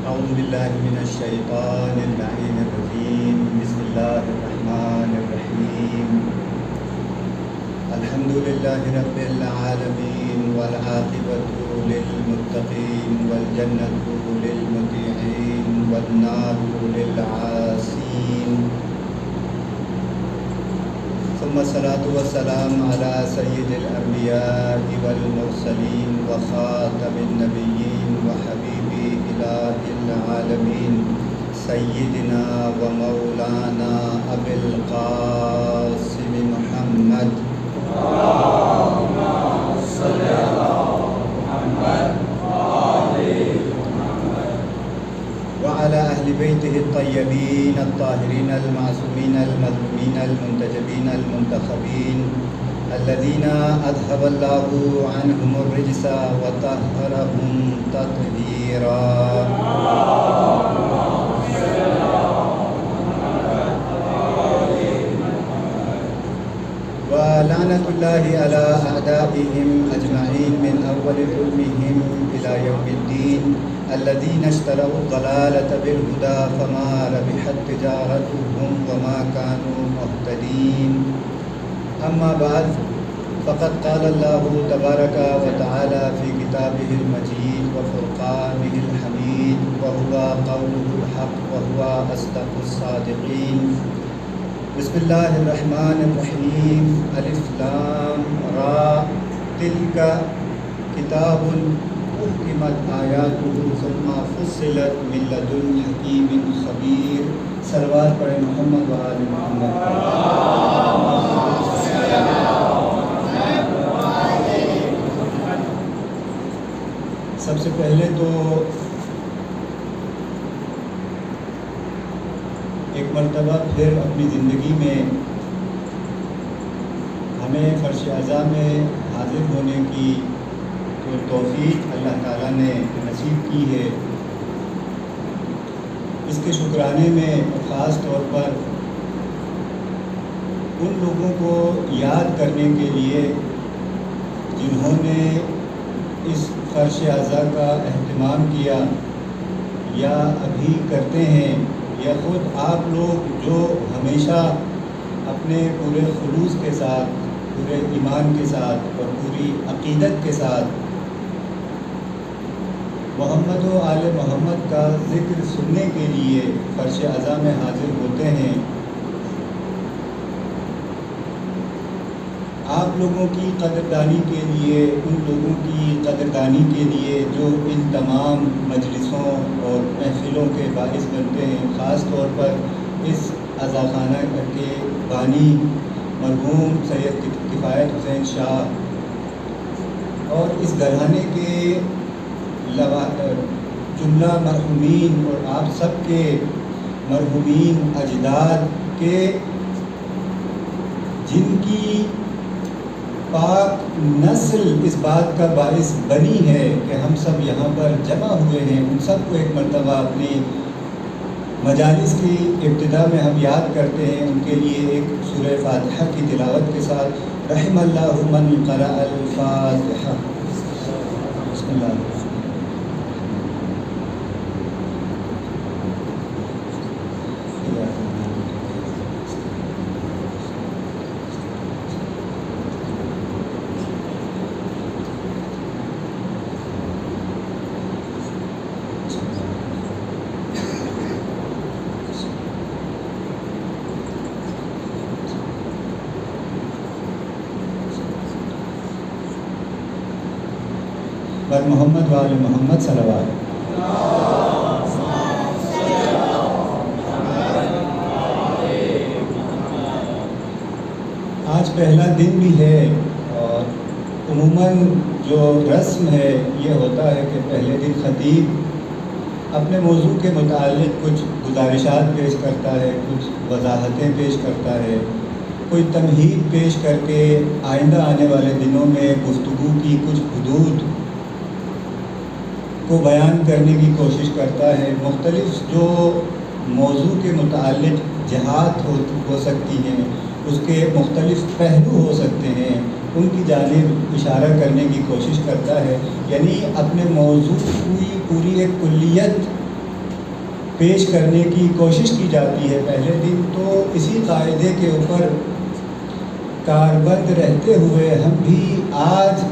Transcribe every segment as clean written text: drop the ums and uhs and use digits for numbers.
أعوذ بالله من الشيطان اللعين الرجيم. بسم الله الرحمن الرحيم. الحمد لله رب العالمين والعاقبة للمتقين والجنة للمطيعين والنار للعاصين. ثم الصلاة والسلام على سيد الأنبياء والمرسلين وخاتم النبيين وحبيب إله العالمين سيدنا ومولانا أبي القاسم محمد. اللهم صل على محمد وآل محمد وعلى أهل بيته الطيبين الطاهرين المعصومين المظلومين المنتجبين المنتخبين الذين أذهب الله عنهم الرجس وطهرهم تطهيرا. ولعنة الله على أعدائهم أجمعين من أول ظلمهم إلى يوم الدين الذين اشتروا الضلالة بالهدى فما ربحت تجارتهم وما كانوا مهتدين. أما بعد فقد قال الله تبارك وتعالى في كتابه المجيد وفرقانه الحميد وهو قوله الحق وهو أصدق الصادقين. بسم الله الرحمن الرحيم. الف لام را تلك كتاب أحكمت آياته ثم فصلت من لدن حكيم خبير. صلوات پڑھیں محمد و آل محمد. سب سے پہلے تو ایک مرتبہ پھر اپنی زندگی میں ہمیں فرش اعضاء میں حاضر ہونے کی جو توفیق اللہ تعالیٰ نے نصیب کی ہے، اس کے شکرانے میں خاص طور پر ان لوگوں کو یاد کرنے کے لیے جنہوں نے اس فرش اعضاء کا اہتمام کیا یا ابھی کرتے ہیں، یا خود آپ لوگ جو ہمیشہ اپنے پورے خلوص کے ساتھ، پورے ایمان کے ساتھ اور پوری عقیدت کے ساتھ محمد و آل محمد کا ذکر سننے کے لیے فرش اعضاء میں حاضر ہوتے ہیں، آپ لوگوں کی قدردانی کے لیے، ان لوگوں کی قدردانی کے لیے جو ان تمام مجلسوں اور محفلوں کے باعث بنتے ہیں، خاص طور پر اس عزاخانہ کے بانی مرحوم سید کفایت حسین شاہ اور اس گھرانے کے جملہ مرحومین اور آپ سب کے مرحومین اجداد کے، جن کی پاک نسل اس بات کا باعث بنی ہے کہ ہم سب یہاں پر جمع ہوئے ہیں، ان سب کو ایک مرتبہ اپنی مجالس کی ابتدا میں ہم یاد کرتے ہیں. ان کے لیے ایک سورہ فاتحہ کی تلاوت کے ساتھ رحم اللہ من قرأ الفاتحہ. بسم اللہ. بر محمد و آل محمد صلوات. آج پہلا دن بھی ہے اور عموماً جو رسم ہے یہ ہوتا ہے کہ پہلے دن خطیب اپنے موضوع کے متعلق کچھ گزارشات پیش کرتا ہے، کچھ وضاحتیں پیش کرتا ہے، کوئی تمہید پیش کر کے آئندہ آنے والے دنوں میں گفتگو کی کچھ حدود کو بیان کرنے کی کوشش کرتا ہے. مختلف جو موضوع کے متعلق جہات ہو سکتی ہیں، اس کے مختلف پہلو ہو سکتے ہیں، ان کی جانب اشارہ کرنے کی کوشش کرتا ہے. یعنی اپنے موضوع کی پوری ایک کلیت پیش کرنے کی کوشش کی جاتی ہے پہلے دن، تو اسی قاعدے کے اوپر کاربند رہتے ہوئے ہم بھی آج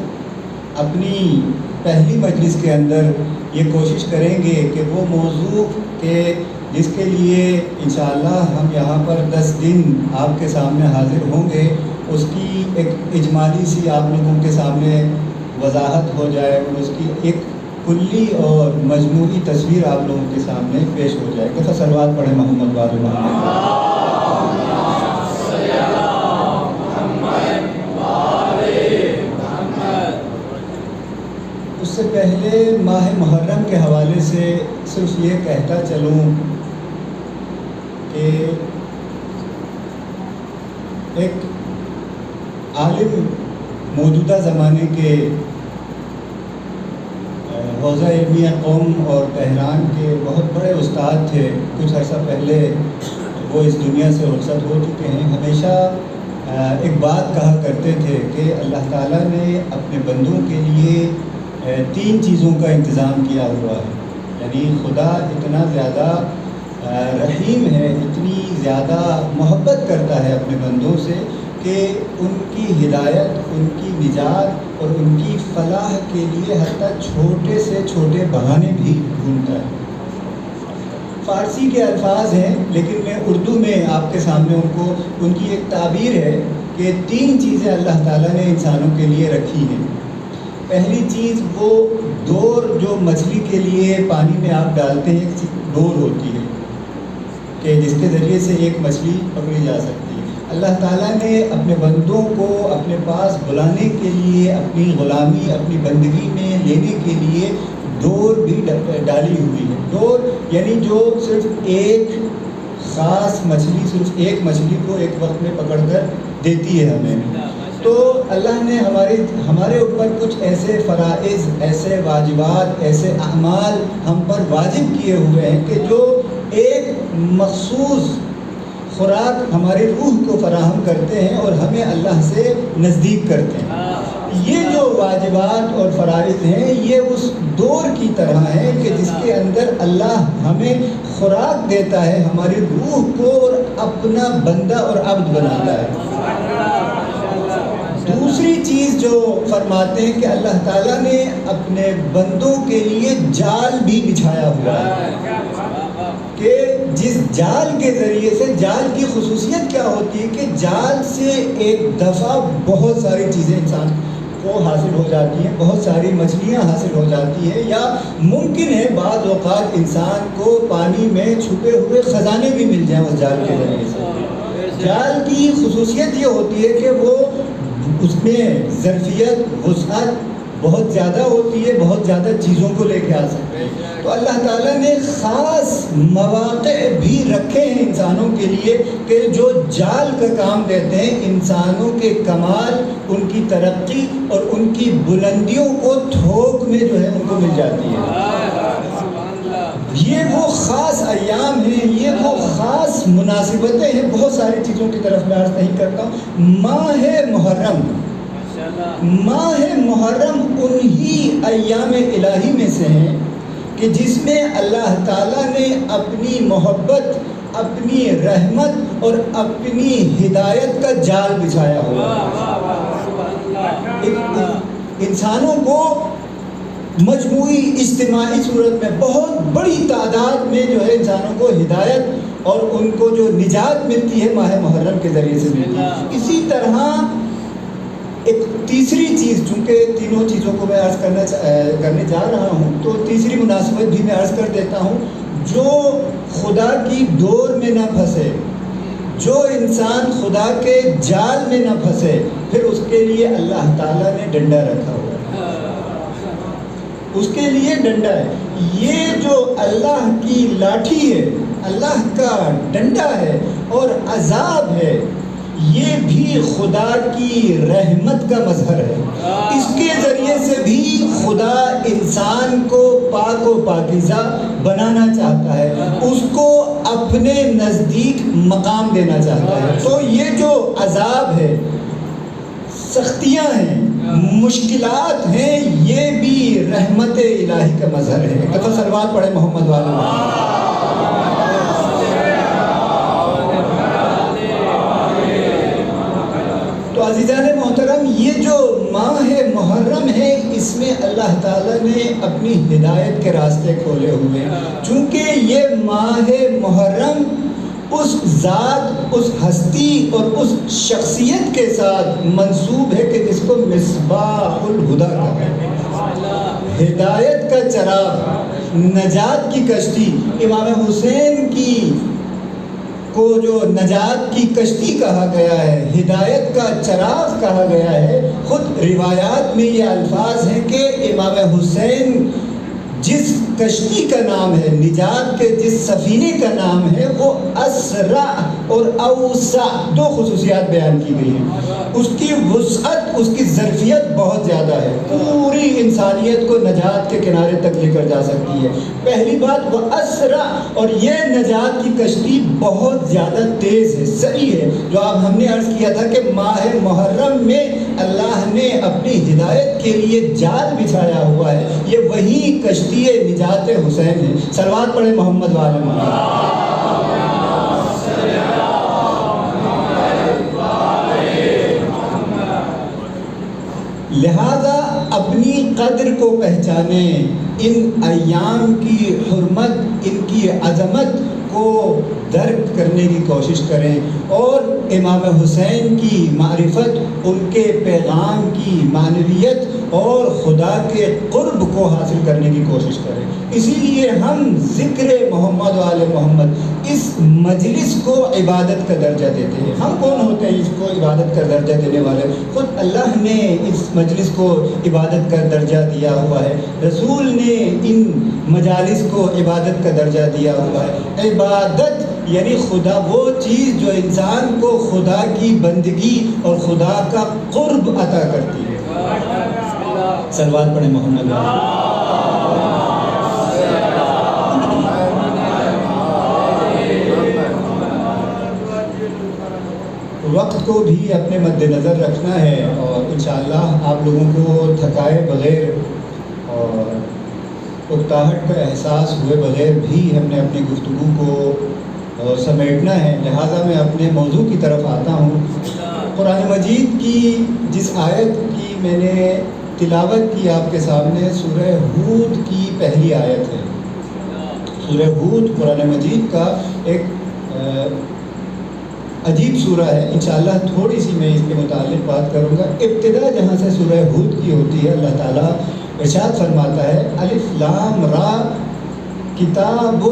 اپنی پہلی مجلس کے اندر یہ کوشش کریں گے کہ وہ موضوع کہ جس کے لیے انشاءاللہ ہم یہاں پر 10 دن آپ کے سامنے حاضر ہوں گے، اس کی ایک اجمالی سی آپ لوگوں کے سامنے وضاحت ہو جائے اور اس کی ایک کلی اور مجموعی تصویر آپ لوگوں کے سامنے پیش ہو جائے گا۔ صلوات پڑھیں محمد وآل محمد۔ اس سے پہلے ماہ محرم کے حوالے سے صرف یہ کہتا چلوں کہ ایک عالم موجودہ زمانے کے حوزہ علمیہ قوم اور تہران کے بہت بڑے استاد تھے، کچھ عرصہ پہلے وہ اس دنیا سے رخصت ہو چکے ہیں۔ ہمیشہ ایک بات کہا کرتے تھے کہ اللہ تعالیٰ نے اپنے بندوں کے لیے 3 چیزوں کا انتظام کیا ہوا ہے، یعنی خدا اتنا زیادہ رحیم ہے، اتنی زیادہ محبت کرتا ہے اپنے بندوں سے کہ ان کی ہدایت، ان کی نجات اور ان کی فلاح کے لیے حتیٰ چھوٹے سے چھوٹے بہانے بھی ڈھونڈتا ہے۔ فارسی کے الفاظ ہیں لیکن میں اردو میں آپ کے سامنے ان کی ایک تعبیر ہے کہ 3 چیزیں اللہ تعالیٰ نے انسانوں کے لیے رکھی ہیں۔ پہلی چیز وہ ڈور جو مچھلی کے لیے پانی میں آپ ڈالتے ہیں، ایک ڈور ہوتی ہے کہ جس کے ذریعے سے ایک مچھلی پکڑی جا سکتی ہے۔ اللہ تعالیٰ نے اپنے بندوں کو اپنے پاس بلانے کے لیے، اپنی غلامی، اپنی بندگی میں لینے کے لیے ڈور بھی ڈالی ہوئی ہے۔ ڈور یعنی جو صرف ایک خاص مچھلی، صرف ایک مچھلی کو ایک وقت میں پکڑ کر دیتی ہے ہمیں۔ تو اللہ نے ہمارے اوپر کچھ ایسے فرائض، ایسے واجبات، ایسے اعمال ہم پر واجب کیے ہوئے ہیں کہ جو ایک مخصوص خوراک ہماری روح کو فراہم کرتے ہیں اور ہمیں اللہ سے نزدیک کرتے ہیں۔ یہ جو واجبات اور فرائض ہیں یہ اس ڈور کی طرح ہیں کہ جس کے اندر اللہ ہمیں خوراک دیتا ہے، ہماری روح کو اور اپنا بندہ اور عبد بناتا ہے۔ دوسری چیز جو فرماتے ہیں کہ اللہ تعالیٰ نے اپنے بندوں کے لیے جال بھی بچھایا ہوا ہے کہ جس جال کے ذریعے سے، جال کی خصوصیت کیا ہوتی ہے کہ جال سے ایک دفعہ بہت ساری چیزیں انسان کو حاصل ہو جاتی ہیں، بہت ساری مچھلیاں حاصل ہو جاتی ہیں، یا ممکن ہے بعض اوقات انسان کو پانی میں چھپے ہوئے خزانے بھی مل جائیں اس جال کے ذریعے سے۔ جال کی خصوصیت یہ ہوتی ہے کہ وہ اس میں ظرفیت، وسعت بہت زیادہ ہوتی ہے، بہت زیادہ چیزوں کو لے کے آ سکتے ہیں۔ تو اللہ تعالیٰ نے خاص مواقع بھی رکھے ہیں انسانوں کے لیے کہ جو جال کا کام دیتے ہیں، انسانوں کے کمال، ان کی ترقی اور ان کی بلندیوں کو تھوک میں جو ہے ان کو مل جاتی ہے۔ یہ وہ خاص ایام ہیں، یہ وہ خاص مناسبتیں ہیں۔ بہت ساری چیزوں کی طرف میں عرض نہیں کرتا ہوں۔ ماہ محرم، ماہ محرم انہی ایام الہی میں سے ہیں کہ جس میں اللہ تعالیٰ نے اپنی محبت، اپنی رحمت اور اپنی ہدایت کا جال بچھایا ہوا ہے۔ انسانوں کو مجموعی اجتماعی صورت میں بہت بڑی تعداد میں جو ہے انسانوں کو ہدایت اور ان کو جو نجات ملتی ہے ماہ محرم کے ذریعے سے ملتی ہے۔ اسی طرح ایک تیسری چیز، چونکہ تینوں چیزوں کو میں عرض کرنے جا رہا ہوں تو تیسری مناسبت بھی میں عرض کر دیتا ہوں۔ جو خدا کی ڈور میں نہ پھنسے، جو انسان خدا کے جال میں نہ پھنسے، پھر اس کے لیے اللہ تعالیٰ نے ڈنڈا رکھا ہوا ہے، اس کے لیے ڈنڈا ہے۔ یہ جو اللہ کی لاٹھی ہے، اللہ کا ڈنڈا ہے اور عذاب ہے، یہ بھی خدا کی رحمت کا مظہر ہے۔ اس کے ذریعے سے بھی خدا انسان کو پاک و پاکیزہ بنانا چاہتا ہے، اس کو اپنے نزدیک مقام دینا چاہتا ہے۔ تو یہ جو عذاب ہے، سختیاں ہیں، مشکلات ہیں، یہ بھی رحمت الہی کا مظہر ہے۔ صلوات پڑھے محمد وآل محمد۔ نے اپنی ہدایت کے راستے کھولے ہوئے ہیں، چونکہ یہ ماہ محرم اس ذات، اس ہستی اور اس شخصیت کے ساتھ منسوب ہے کہ جس کو مصباح الہدیٰ کہا ہے، ہدایت کا چراغ، نجات کی کشتی۔ امام حسین کو جو نجات کی کشتی کہا گیا ہے، ہدایت کا چراغ کہا گیا ہے، خود روایات میں یہ الفاظ ہیں کہ امام حسین جس کشتی کا نام ہے، نجات کے جس سفینے کا نام ہے، وہ اسرع اور اوسع، دو خصوصیات بیان کی گئی ہیں۔ اس کی وسعت، اس کی ظرفیت بہت زیادہ ہے، پوری انسانیت کو نجات کے کنارے تک لے کر جا سکتی ہے، پہلی بات۔ وہ اسرع، اور یہ نجات کی کشتی بہت زیادہ تیز ہے، سریع ہے، جو اب ہم نے عرض کیا تھا کہ ماہ محرم میں اللہ نے اپنی ہدایت کے لیے جال بچھایا ہوا ہے، یہ وہی کشتی نجات حسین ہے۔ صلوات پڑھے محمد والے محمد۔ لہذا اپنی قدر کو پہچانیں، ان ایام کی حرمت، ان کی عظمت کو درک کرنے کی کوشش کریں، اور امام حسین کی معرفت، ان کے پیغام کی معنویت اور خدا کے قرب کو حاصل کرنے کی کوشش کریں۔ اسی لیے ہم ذکر محمد والے محمد اس مجلس کو عبادت کا درجہ دیتے ہیں۔ ہم کون ہوتے ہیں اس کو عبادت کا درجہ دینے والے؟ خود اللہ نے اس مجلس کو عبادت کا درجہ دیا ہوا ہے، رسول نے ان مجالس کو عبادت کا درجہ دیا ہوا ہے۔ عبادت یعنی خدا، وہ چیز جو انسان کو خدا کی بندگی اور خدا کا قرب عطا کرتی ہے۔ صلوات پڑھیں محمد والے۔ وقت کو بھی اپنے مد نظر رکھنا ہے، اور انشاءاللہ آپ لوگوں کو تھکائے بغیر اور اکتاہٹ کا احساس ہوئے بغیر بھی ہم نے اپنی گفتگو کو سمیٹنا ہے۔ لہٰذا میں اپنے موضوع کی طرف آتا ہوں۔ قرآن مجید کی جس آیت کی میں نے تلاوت کی آپ کے سامنے، سورہ ہود کی پہلی آیت ہے۔ سورہ ہود قرآن مجید کا ایک عجیب سورہ ہے، انشاءاللہ تھوڑی سی میں اس کے متعلق بات کروں گا۔ ابتدا جہاں سے سورہ ہود کی ہوتی ہے، اللہ تعالیٰ ارشاد فرماتا ہے، الف لام را کتاب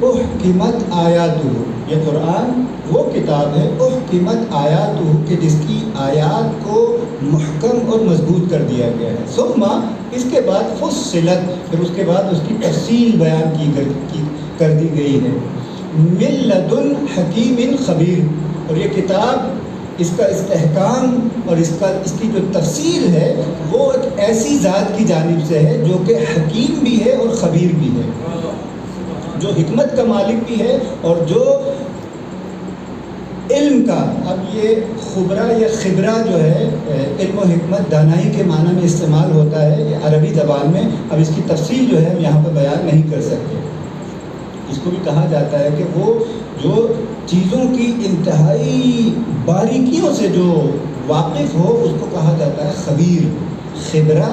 احکمت آیاتہ، یہ قرآن وہ کتاب ہے احکمت آیاتہ کہ جس کی آیات کو محکم اور مضبوط کر دیا گیا ہے، ثم اس کے بعد فصلت، پھر اس کے بعد اس کی تفصیل بیان کر دی گئی ہے، من لدن حکیم خبیر، اور یہ کتاب، اس کا استحکام اور اس کی جو تفصیل ہے وہ ایک ایسی ذات کی جانب سے ہے جو کہ حکیم بھی ہے اور خبیر بھی ہے، جو حکمت کا مالک بھی ہے اور جو علم کا، اب یہ خبرہ یا خبرہ جو ہے علم و حکمت دانائی کے معنی میں استعمال ہوتا ہے یہ عربی زبان میں، اب اس کی تفصیل جو ہے ہم یہاں پہ بیان نہیں کر سکتے۔ اس کو بھی کہا جاتا ہے کہ وہ جو چیزوں کی انتہائی باریکیوں سے جو واقف ہو اس کو کہا جاتا ہے خبیر۔ خبرہ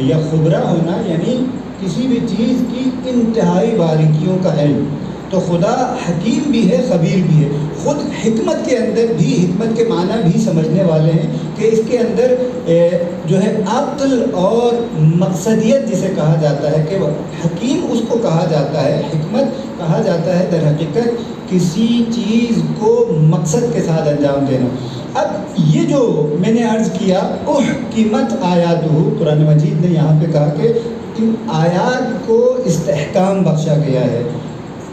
یا خبرہ ہونا یعنی کسی بھی چیز کی انتہائی باریکیوں کا علم۔ تو خدا حکیم بھی ہے، خبیر بھی ہے۔ خود حکمت کے اندر بھی، حکمت کے معنی بھی سمجھنے والے ہیں کہ اس کے اندر جو ہے عقل اور مقصدیت جسے کہا جاتا ہے، کہ حکیم اس کو کہا جاتا ہے، حکمت کہا جاتا ہے در حقیقت کسی چیز کو مقصد کے ساتھ انجام دینا۔ اب یہ جو میں نے عرض کیا احکمت آیاتہ، قرآن مجید نے یہاں پہ کہا کہ ان آیات کو استحکام بخشا گیا ہے،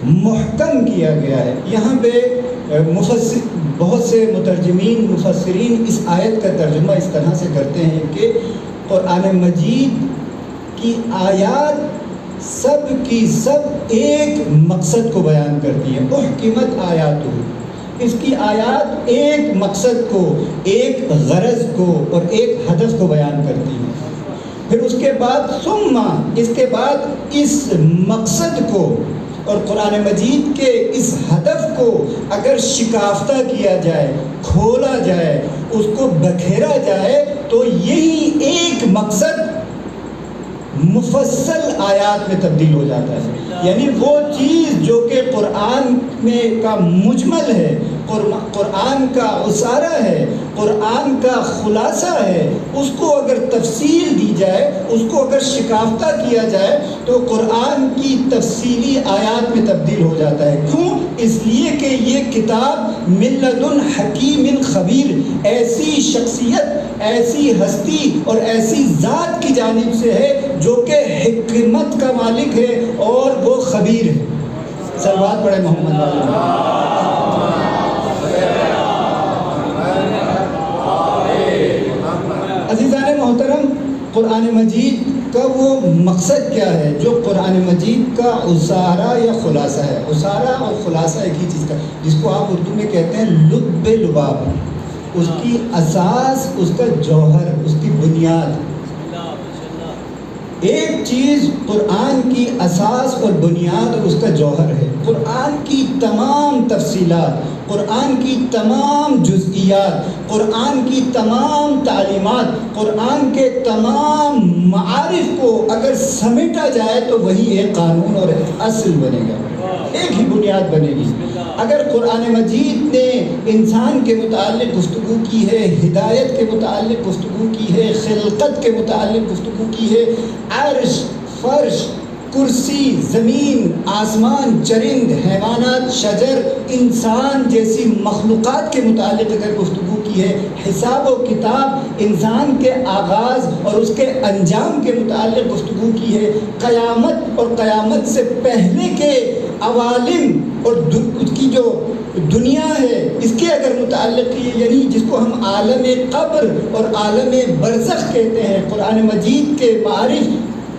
محکم کیا گیا ہے۔ یہاں پہ بہت سے مترجمین، مفسرین اس آیت کا ترجمہ اس طرح سے کرتے ہیں کہ قرآن مجید کی آیات سب کی سب ایک مقصد کو بیان کرتی ہے۔ احکمت آیاتہ، اس کی آیات ایک مقصد کو، ایک غرض کو اور ایک ہدف کو بیان کرتی ہیں۔ پھر اس کے بعد ثم، اس کے بعد اس مقصد کو اور قرآن مجید کے اس ہدف کو اگر شکافتہ کیا جائے، کھولا جائے، اس کو بکھیرا جائے تو یہی ایک مقصد مفصل آیات میں تبدیل ہو جاتا ہے. یعنی وہ چیز جو کہ قرآن میں کا مجمل ہے، قرآن کا عصارہ ہے، قرآن کا خلاصہ ہے، اس کو اگر تفصیل دی جائے، اس کو اگر شکافتہ کیا جائے تو قرآن کی تفصیلی آیات میں تبدیل ہو جاتا ہے. کیوں؟ اس لیے کہ یہ کتاب من لدن حکیم خبیر، ایسی شخصیت، ایسی ہستی اور ایسی ذات کی جانب سے ہے جو کہ حکمت کا مالک ہے اور وہ خبیر ہے. صلوات پڑھے محمد والے. عزیزان محترم، قرآن مجید کا وہ مقصد کیا ہے جو قرآن مجید کا عصارہ یا خلاصہ ہے. عصارہ اور خلاصہ ایک ہی چیز کا، جس کو آپ اردو میں کہتے ہیں لب لباب. اس کی اساس، اس کا جوہر، اس کی بنیاد. ایک چیز قرآن کی اساس اور بنیاد اور اس کا جوہر ہے. قرآن کی تمام تفصیلات، قرآن کی تمام جزئیات، قرآن کی تمام تعلیمات، قرآن کے تمام معارف کو اگر سمیٹا جائے تو وہی ایک قانون اور ایک اصل بنے گا، ایک ہی بنیاد بنے گی. اگر قرآن مجید نے انسان کے متعلق گفتگو کی ہے، ہدایت کے متعلق گفتگو کی ہے، خلقت کے متعلق گفتگو کی ہے، عرش، فرش، کرسی، زمین، آسمان، چرند، حیوانات، شجر، انسان جیسی مخلوقات کے متعلق اگر گفتگو کی ہے، حساب و کتاب، انسان کے آغاز اور اس کے انجام کے متعلق گفتگو کی ہے، قیامت اور قیامت سے پہلے کے عوالم اور اس کی جو دنیا ہے اس کے اگر متعلق کی، یعنی جس کو ہم عالم قبر اور عالم برزخ کہتے ہیں، قرآن مجید کے معارف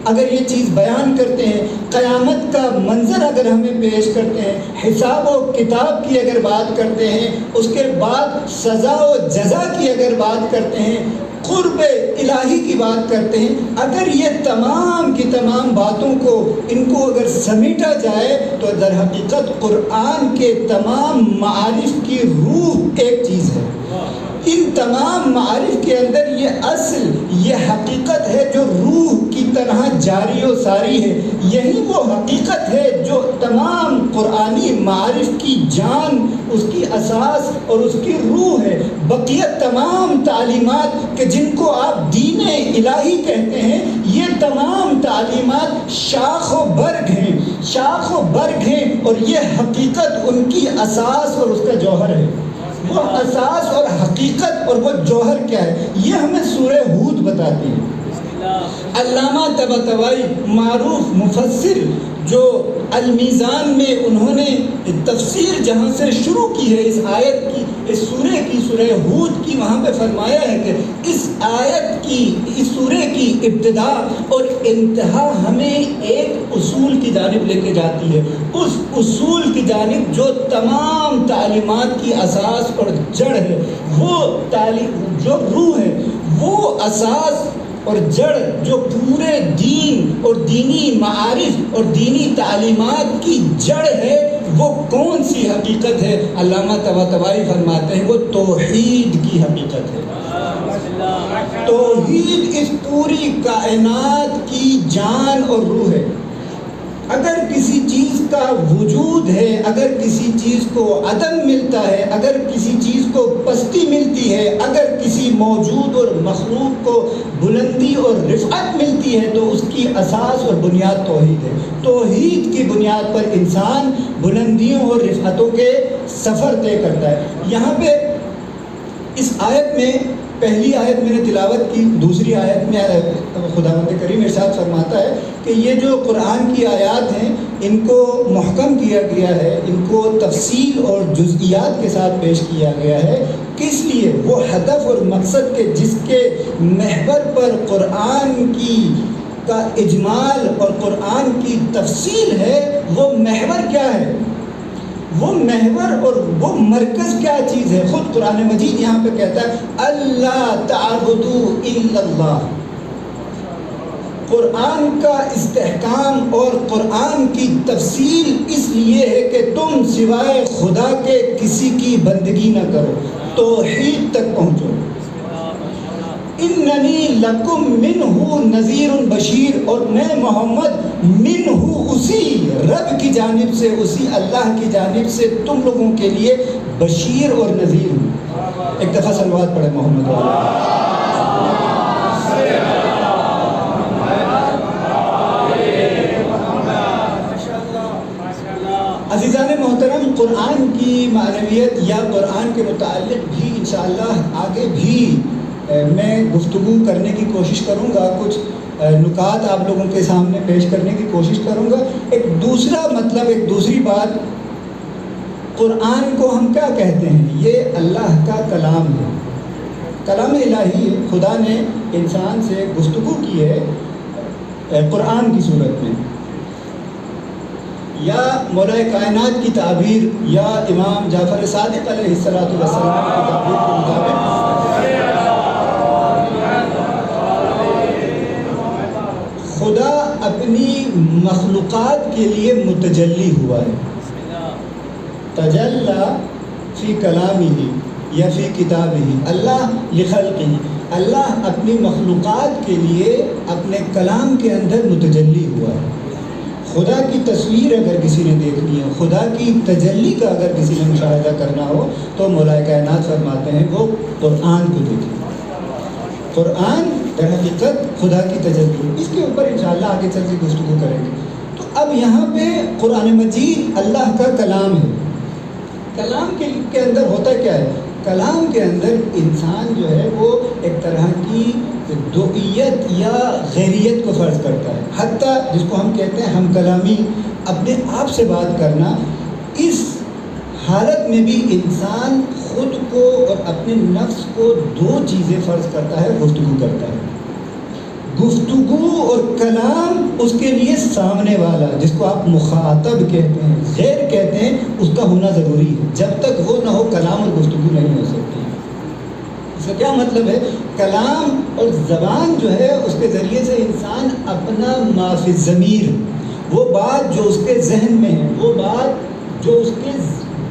اگر یہ چیز بیان کرتے ہیں، قیامت کا منظر اگر ہمیں پیش کرتے ہیں، حساب و کتاب کی اگر بات کرتے ہیں، اس کے بعد سزا و جزا کی اگر بات کرتے ہیں، قرب الہی کی بات کرتے ہیں، اگر یہ تمام کی تمام باتوں کو ان کو اگر سمیٹا جائے تو در حقیقت قرآن کے تمام معارف کی روح ایک چیز ہے. ان تمام معارف کے اندر یہ اصل، یہ حقیقت ہے جو روح کی طرح جاری و ساری ہے. یہی وہ حقیقت ہے جو تمام قرآنی معارف کی جان، اس کی اساس اور اس کی روح ہے. بقیہ تمام تعلیمات کہ جن کو آپ دین الہی کہتے ہیں، یہ تمام تعلیمات شاخ و برگ ہیں، شاخ و برگ ہیں، اور یہ حقیقت ان کی اساس اور اس کا جوہر ہے. وہ اساس اور حقیقت اور وہ جوہر کیا ہے، یہ ہمیں سورہ ہود بتاتی ہے. علامہ طباطبائی معروف مفسر جو المیزان میں انہوں نے تفسیر جہاں سے شروع کی ہے اس آیت کی، اس سورہ کی، سورہ ہود کی، وہاں پہ فرمایا ہے کہ اس آیت کی، اس سورہ کی ابتدا اور انتہا ہمیں ایک اصول کی جانب لے کے جاتی ہے. اس اصول کی جانب جو تمام تعلیمات کی اساس اور جڑ ہے، وہ تعلیم جو روح ہے، وہ اساس اور جڑ جو پورے دین اور دینی معارف اور دینی تعلیمات کی جڑ ہے، وہ کون سی حقیقت ہے؟ علامہ طباطبائی فرماتے ہیں وہ توحید کی حقیقت ہے. توحید اس پوری کائنات کی جان اور روح ہے. اگر کسی چیز کا وجود ہے، اگر کسی چیز کو عدم ملتا ہے، اگر کسی چیز کو پستی ملتی ہے، اگر کسی موجود اور مخلوق کو بلندی اور رفعت ملتی ہے تو اس کی اساس اور بنیاد توحید ہے. توحید کی بنیاد پر انسان بلندیوں اور رفعتوں کے سفر طے کرتا ہے. یہاں پہ اس آیت میں پہلی آیت میں نے تلاوت کی، دوسری آیت میں خداوند کریم ارشاد فرماتا ہے کہ یہ جو قرآن کی آیات ہیں ان کو محکم کیا گیا ہے، ان کو تفصیل اور جزئیات کے ساتھ پیش کیا گیا ہے. کس لیے؟ وہ ہدف اور مقصد کے جس کے محور پر قرآن کی کا اجمال اور قرآن کی تفصیل ہے، وہ محور کیا ہے؟ وہ محور اور وہ مرکز کیا چیز ہے؟ خود قرآن مجید یہاں پہ کہتا ہے اللہ تعبدوا الا اللہ. قرآن کا استحکام اور قرآن کی تفصیل اس لیے ہے کہ تم سوائے خدا کے کسی کی بندگی نہ کرو، توحید تک پہنچو. اننی لکم منہ نذیر بشیر، اور میں محمد منہ اسی رب کی جانب سے، اسی اللہ کی جانب سے تم لوگوں کے لیے بشیر اور نذیر ہوں۔ ایک دفعہ صلوات پڑھے محمد والا۔ عزیزان محترم، قرآن کی معنویت یا قرآن کے متعلق بھی انشاءاللہ آگے بھی میں گفتگو کرنے کی کوشش کروں گا، کچھ نکات آپ لوگوں کے سامنے پیش کرنے کی کوشش کروں گا۔ ایک دوسرا مطلب، ایک دوسری بات، قرآن کو ہم کیا کہتے ہیں؟ یہ اللہ کا کلام ہے، کلام الہی ہے۔ خدا نے انسان سے گفتگو کی ہے قرآن کی صورت میں، یا مولا کائنات کی تعبیر یا امام جعفر صادق علیہ الصلوۃ والسلام کی تعبیر کے مطابق خدا اپنی مخلوقات کے لیے متجلی ہوا ہے۔ تجلی فی کلامہ یا فی کتابہ، اللہ لخلقہ، اللہ اپنی مخلوقات کے لیے اپنے کلام کے اندر متجلی ہوا ہے۔ خدا کی تصویر اگر کسی نے دیکھنی ہے، خدا کی تجلی کا اگر کسی نے مشاہدہ کرنا ہو تو مولا کائنات فرماتے ہیں وہ قرآن کو دیکھیں۔ قرآن در حقیقت خدا کی تجلی، اس کے اوپر انشاءاللہ آگے چل کے گفتگو کریں گے۔ تو اب یہاں پہ قرآن مجید اللہ کا کلام ہے۔ کلام کے اندر ہوتا کیا ہے؟ کلام کے اندر انسان جو ہے وہ ایک طرح کی دوئیت یا غیریت کو فرض کرتا ہے، حتیٰ جس کو ہم کہتے ہیں ہم کلامی، اپنے آپ سے بات کرنا۔ اس حالت میں بھی انسان خود کو اور اپنے نفس کو دو چیزیں فرض کرتا ہے، گفتگو کرتا ہے۔ گفتگو اور کلام اس کے لیے سامنے والا، جس کو آپ مخاطب کہتے ہیں، غیر کہتے ہیں، اس کا ہونا ضروری ہے۔ جب تک وہ نہ ہو کلام اور گفتگو نہیں ہو سکتی۔ اس کا کیا مطلب ہے؟ کلام اور زبان جو ہے اس کے ذریعے سے انسان اپنا ما فی الضمیر، وہ بات جو اس کے ذہن میں ہے، وہ بات جو اس کے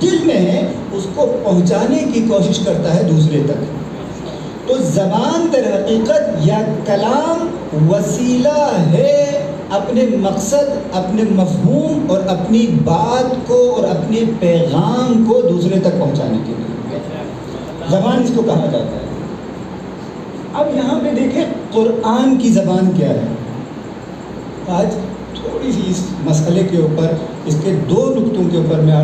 دل میں ہے، اس کو پہنچانے کی کوشش کرتا ہے دوسرے تک۔ تو زبان در حقیقت یا کلام وسیلہ ہے اپنے مقصد، اپنے مفہوم اور اپنی بات کو اور اپنے پیغام کو دوسرے تک پہنچانے کے لیے زبان اس کو کہا جاتا ہے۔ اب یہاں پہ دیکھیں قرآن کی زبان کیا ہے۔ آج تھوڑی سی اس مسئلے کے اوپر، اس کے دو نقطوں کے اوپر میں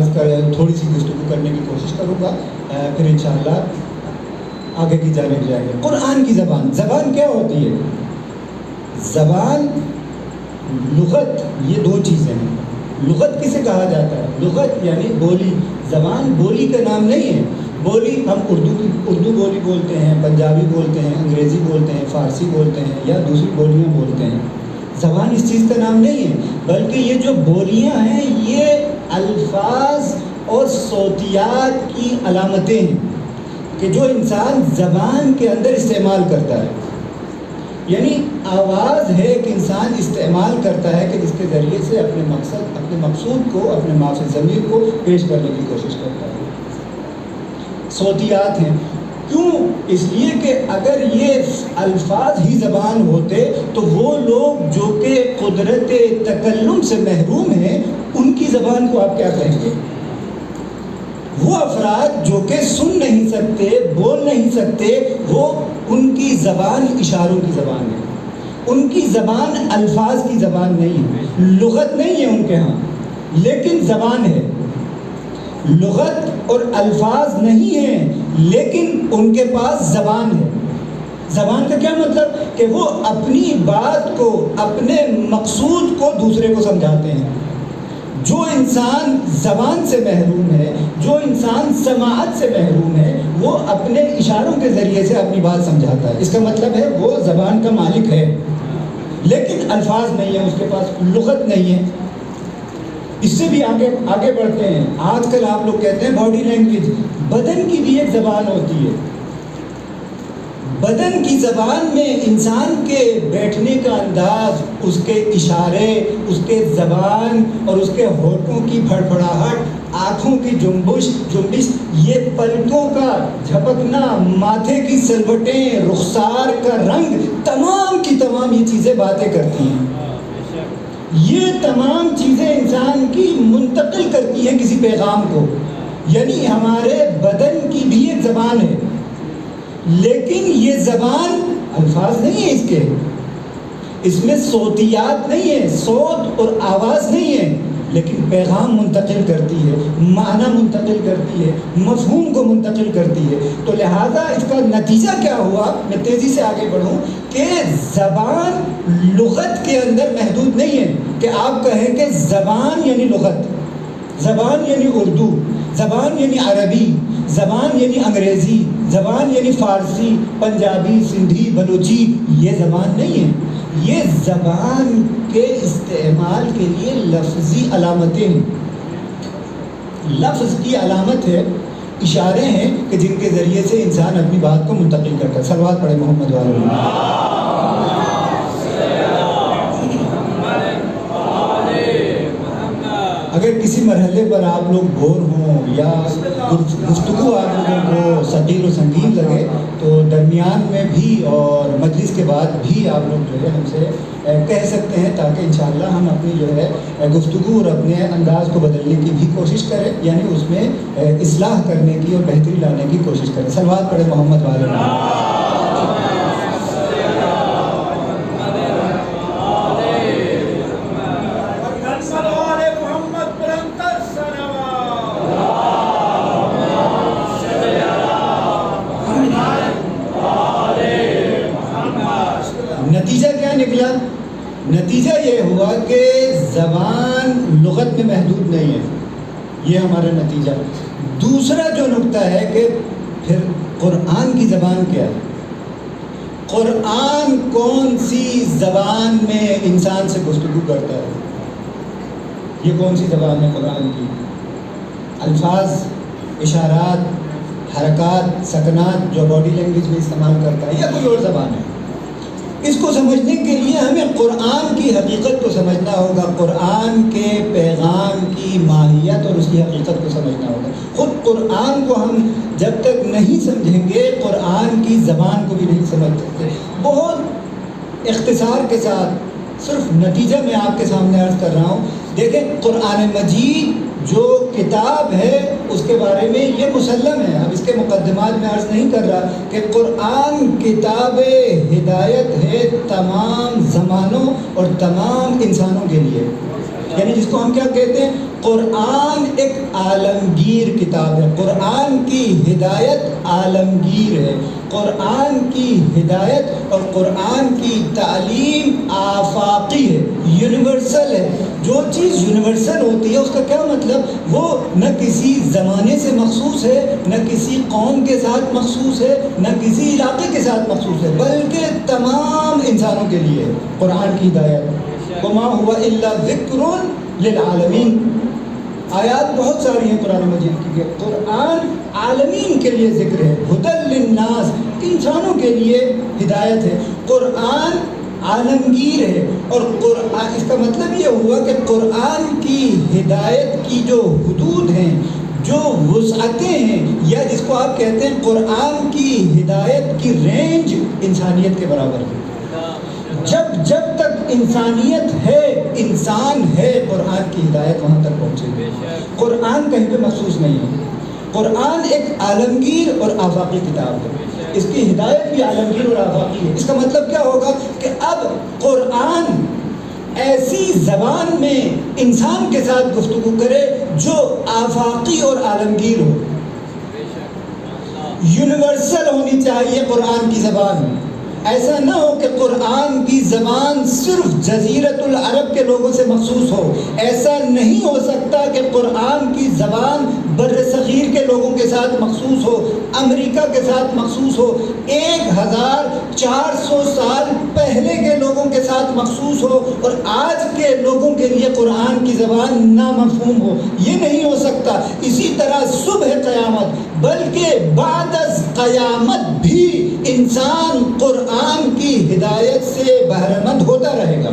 تھوڑی سی گفتگو کرنے کی کوشش کروں گا، پھر انشاءاللہ آگے کی جانب جائیں گے۔ قرآن کی زبان، زبان کیا ہوتی ہے؟ زبان، لغت، یہ دو چیزیں ہیں۔ لغت کسے کہا جاتا ہے؟ لغت یعنی بولی۔ زبان بولی کا نام نہیں ہے۔ بولی ہم اردو بولی بولتے ہیں، پنجابی بولتے ہیں، انگریزی بولتے ہیں، فارسی بولتے ہیں یا دوسری بولیاں بولتے ہیں۔ زبان اس چیز کا نام نہیں ہے، بلکہ یہ جو بولیاں ہیں یہ الفاظ اور صوتیات کی علامتیں ہیں کہ جو انسان زبان کے اندر استعمال کرتا ہے۔ یعنی آواز ہے کہ انسان استعمال کرتا ہے کہ جس کے ذریعے سے اپنے مقصد، اپنے مقصود کو، اپنے ما فی الضمیر کو پیش کرنے کی کوشش کرتا ہے۔ صوتیات ہیں، کیوں؟ اس لیے کہ اگر یہ الفاظ ہی زبان ہوتے تو وہ لوگ جو کہ قدرت تکلم سے محروم ہیں ان کی زبان کو آپ کیا کہیں گے؟ وہ افراد جو کہ سن نہیں سکتے، بول نہیں سکتے، وہ ان کی زبان اشاروں کی زبان ہے، ان کی زبان الفاظ کی زبان نہیں ہے، لغت نہیں ہے ان کے ہاں، لیکن زبان ہے۔ لغت اور الفاظ نہیں ہیں لیکن ان کے پاس زبان ہے۔ زبان کا کیا مطلب؟ کہ وہ اپنی بات کو، اپنے مقصود کو دوسرے کو سمجھاتے ہیں۔ جو انسان زبان سے محروم ہے، جو انسان سماعت سے محروم ہے، وہ اپنے اشاروں کے ذریعے سے اپنی بات سمجھاتا ہے۔ اس کا مطلب ہے وہ زبان کا مالک ہے لیکن الفاظ نہیں ہے، اس کے پاس لغت نہیں ہے۔ اس سے بھی آگے بڑھتے ہیں۔ آج کل آپ لوگ کہتے ہیں باڈی لینگویج، بدن کی بھی ایک زبان ہوتی ہے۔ بدن کی زبان میں انسان کے بیٹھنے کا انداز، اس کے اشارے، اس کے زبان اور اس کے ہونٹوں کی پھڑپڑاہٹ، آنکھوں کی جنبش، یہ پلکوں کا جھپکنا، ماتھے کی سلوٹیں، رخسار کا رنگ، تمام کی تمام یہ چیزیں باتیں کرتی ہیں۔ یہ تمام چیزیں انسان کی منتقل کرتی ہیں کسی پیغام کو۔ یعنی ہمارے بدن کی بھی ایک زبان ہے، لیکن یہ زبان الفاظ نہیں ہے، اس میں صوتیات نہیں ہے، صوت اور آواز نہیں ہے، لیکن پیغام منتقل کرتی ہے، معنی منتقل کرتی ہے، مفہوم کو منتقل کرتی ہے۔ تو لہٰذا اس کا نتیجہ کیا ہوا، میں تیزی سے آگے بڑھوں، کہ زبان لغت کے اندر محدود نہیں ہے کہ آپ کہیں کہ زبان یعنی لغت، زبان یعنی اردو، زبان یعنی عربی، زبان یعنی انگریزی، زبان یعنی فارسی، پنجابی، سندھی، بلوچی، یہ زبان نہیں ہے۔ یہ زبان کے استعمال کے لیے لفظی علامتیں ہیں، لفظ کی علامت ہے، اشارے ہیں کہ جن کے ذریعے سے انسان اپنی بات کو منتقل کرتا ہے۔ صلوات پڑھے محمد والے۔ اگر کسی مرحلے پر آپ لوگ بور ہوں یا گفتگو آپ لوگوں کو ثقیل و سنگین لگے تو درمیان میں بھی اور مجلس کے بعد بھی آپ لوگ جو ہے ہم سے کہہ سکتے ہیں، تاکہ انشاءاللہ ہم اپنی جو ہے گفتگو اور اپنے انداز کو بدلنے کی بھی کوشش کریں، یعنی اس میں اصلاح کرنے کی اور بہتری لانے کی کوشش کریں۔ صلوات پڑھے محمد والے۔ نتیجہ کیا نکلا؟ نتیجہ یہ ہوا کہ زبان لغت میں محدود نہیں ہے، یہ ہمارا نتیجہ۔ دوسرا جو نقطہ ہے کہ پھر قرآن کی زبان کیا ہے؟ قرآن کون سی زبان میں انسان سے گفتگو کرتا ہے؟ یہ کون سی زبان ہے قرآن کی؟ الفاظ، اشارات، حرکات، سکنات جو باڈی لینگویج میں استعمال کرتا ہے، یا کوئی اور زبان ہے؟ اس کو سمجھنے کے لیے ہمیں قرآن کی حقیقت کو سمجھنا ہوگا، قرآن کے پیغام کی ماہیت اور اس کی حقیقت کو سمجھنا ہوگا۔ خود قرآن کو ہم جب تک نہیں سمجھیں گے، قرآن کی زبان کو بھی نہیں سمجھ سکتے۔ بہت اختصار کے ساتھ صرف نتیجہ میں آپ کے سامنے عرض کر رہا ہوں۔ دیکھیں، قرآن مجید جو کتاب ہے اس کے بارے میں یہ مسلم ہے، اب اس کے مقدمات میں عرض نہیں کر رہا کہ قرآن کتاب ہدایت ہے تمام زمانوں اور تمام انسانوں کے لیے۔ یعنی جس کو ہم کیا کہتے ہیں، قرآن ایک عالمگیر کتاب ہے، قرآن کی ہدایت عالمگیر ہے، قرآن کی ہدایت اور قرآن کی تعلیم آفاقی ہے، یونیورسل ہے۔ جو چیز یونیورسل ہوتی ہے اس کا کیا مطلب، وہ نہ کسی زمانے سے مخصوص ہے، نہ کسی قوم کے ساتھ مخصوص ہے، نہ کسی علاقے کے ساتھ مخصوص ہے، بلکہ تمام انسانوں کے لیے قرآن کی ہدایت۔ وما هو الا ذکر للعالمین، آیات بہت ساری ہیں قرآن مجید کی کہ قرآن عالمین کے لیے ذکر ہے، ہدی للناس، انسانوں کے لیے ہدایت ہے، قرآن عالمگیر ہے۔ اور قرآن، اس کا مطلب یہ ہوا کہ قرآن کی ہدایت کی جو حدود ہیں، جو وسعتیں ہیں، یا جس کو آپ کہتے ہیں قرآن کی ہدایت کی رینج انسانیت کے برابر ہے۔ جب تک انسانیت ہے، انسان ہے، قرآن کی ہدایت وہاں تک پہنچے گی۔ قرآن کہیں پہ مخصوص نہیں ہے، قرآن ایک عالمگیر اور آفاقی کتاب ہے، اس کی ہدایت بھی عالمگیر اور آفاقی ہے۔ اس کا مطلب کیا ہوگا کہ اب قرآن ایسی زبان میں انسان کے ساتھ گفتگو کرے جو آفاقی اور عالمگیر ہو، یونیورسل ہونی چاہیے قرآن کی زبان۔ ایسا نہ ہو کہ قرآن کی زبان صرف جزیرۃ العرب کے لوگوں سے مخصوص ہو، ایسا نہیں ہو سکتا کہ قرآن کی زبان بر صغیر کے لوگوں کے ساتھ مخصوص ہو، امریکہ کے ساتھ مخصوص ہو، 1400 سال پہلے کے لوگوں کے ساتھ مخصوص ہو، اور آج کے لوگوں کے لیے قرآن کی زبان نامفہوم ہو، یہ نہیں ہو سکتا۔ اسی طرح صبح قیامت بلکہ بعد از قیامت بھی انسان قرآن کی ہدایت سے بہرہ مند ہوتا رہے گا۔